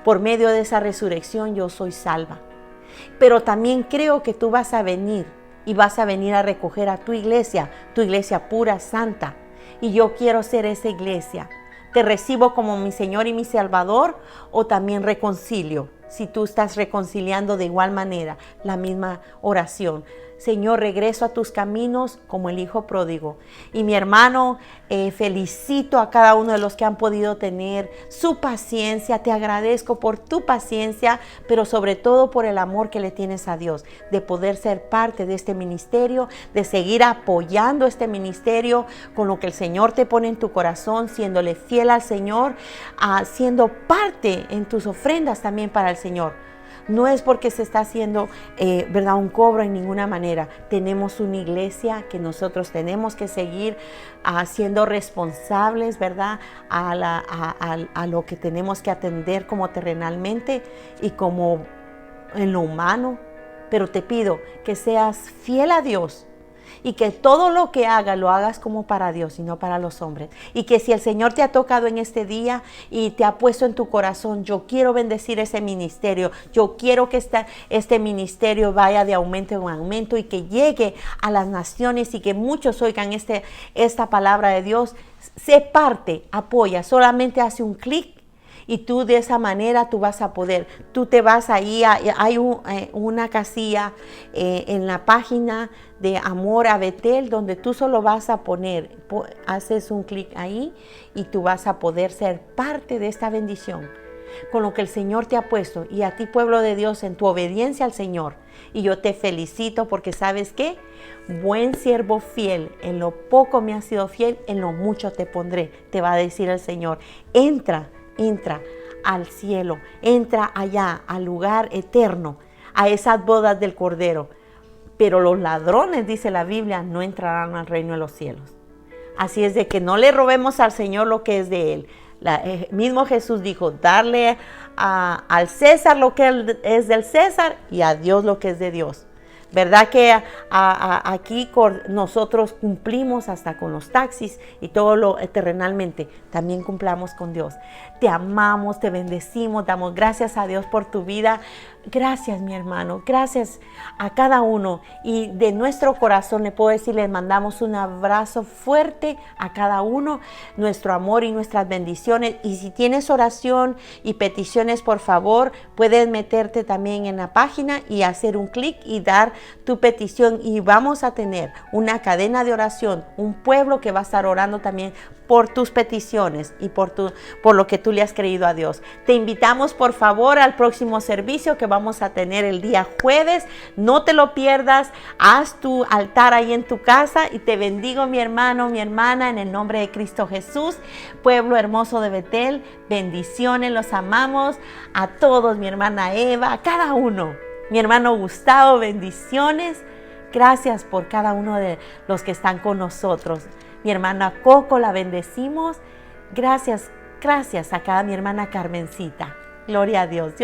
por medio de esa resurrección yo soy salva. Pero también creo que tú vas a venir y vas a venir a recoger a tu iglesia pura, santa. Y yo quiero ser esa iglesia. ¿Te recibo como mi Señor y mi Salvador o también reconcilio? Si tú estás reconciliando de igual manera, la misma oración. Señor, regreso a tus caminos como el hijo pródigo. Y mi hermano, felicito a cada uno de los que han podido tener su paciencia. Te agradezco por tu paciencia, pero sobre todo por el amor que le tienes a Dios, de poder ser parte de este ministerio, de seguir apoyando este ministerio con lo que el Señor te pone en tu corazón, siéndole fiel al Señor, siendo parte en tus ofrendas también para el Señor. No es porque se está haciendo, ¿verdad?, un cobro en ninguna manera. Tenemos una iglesia que nosotros tenemos que seguir siendo responsables, ¿verdad?, a lo que tenemos que atender como terrenalmente y como en lo humano. Pero te pido que seas fiel a Dios y que todo lo que hagas lo hagas como para Dios y no para los hombres. Y que si el Señor te ha tocado en este día y te ha puesto en tu corazón, yo quiero bendecir ese ministerio, yo quiero que este ministerio vaya de aumento en aumento y que llegue a las naciones y que muchos oigan esta palabra de Dios. Sé parte, apoya, solamente hace un clic. Y tú de esa manera tú vas a poder, tú te vas ahí, hay una casilla en la página de Amor a Betel donde tú solo vas a poner, haces un clic ahí y tú vas a poder ser parte de esta bendición con lo que el Señor te ha puesto. Y a ti, pueblo de Dios, en tu obediencia al Señor. Y yo te felicito porque ¿sabes qué? Buen siervo fiel, en lo poco me has sido fiel, en lo mucho te pondré, te va a decir el Señor. Entra al cielo, entra allá, al lugar eterno, a esas bodas del Cordero. Pero los ladrones, dice la Biblia, no entrarán al reino de los cielos. Así es de que no le robemos al Señor lo que es de Él. Mismo Jesús dijo, darle al César lo que es del César y a Dios lo que es de Dios. ¿Verdad que aquí nosotros cumplimos hasta con los taxis y todo lo terrenalmente? También cumplamos con Dios. Te amamos, te bendecimos, damos gracias a Dios por tu vida. Gracias, mi hermano, gracias a cada uno. Y de nuestro corazón le puedo decir, les mandamos un abrazo fuerte a cada uno, nuestro amor y nuestras bendiciones. Y si tienes oración y peticiones, por favor, puedes meterte también en la página y hacer un clic y dar tu petición. Y vamos a tener una cadena de oración, un pueblo que va a estar orando también por tus peticiones y por lo que tú le has creído a Dios. Te invitamos, por favor, al próximo servicio que vamos a tener el día jueves. No te lo pierdas. Haz tu altar ahí en tu casa y te bendigo, mi hermano, mi hermana, en el nombre de Cristo Jesús. Pueblo hermoso de Betel, bendiciones, los amamos a todos, mi hermana Eva, a cada uno. Mi hermano Gustavo, bendiciones. Gracias por cada uno de los que están con nosotros. Mi hermana Coco, la bendecimos. Gracias a cada mi hermana Carmencita. Gloria a Dios.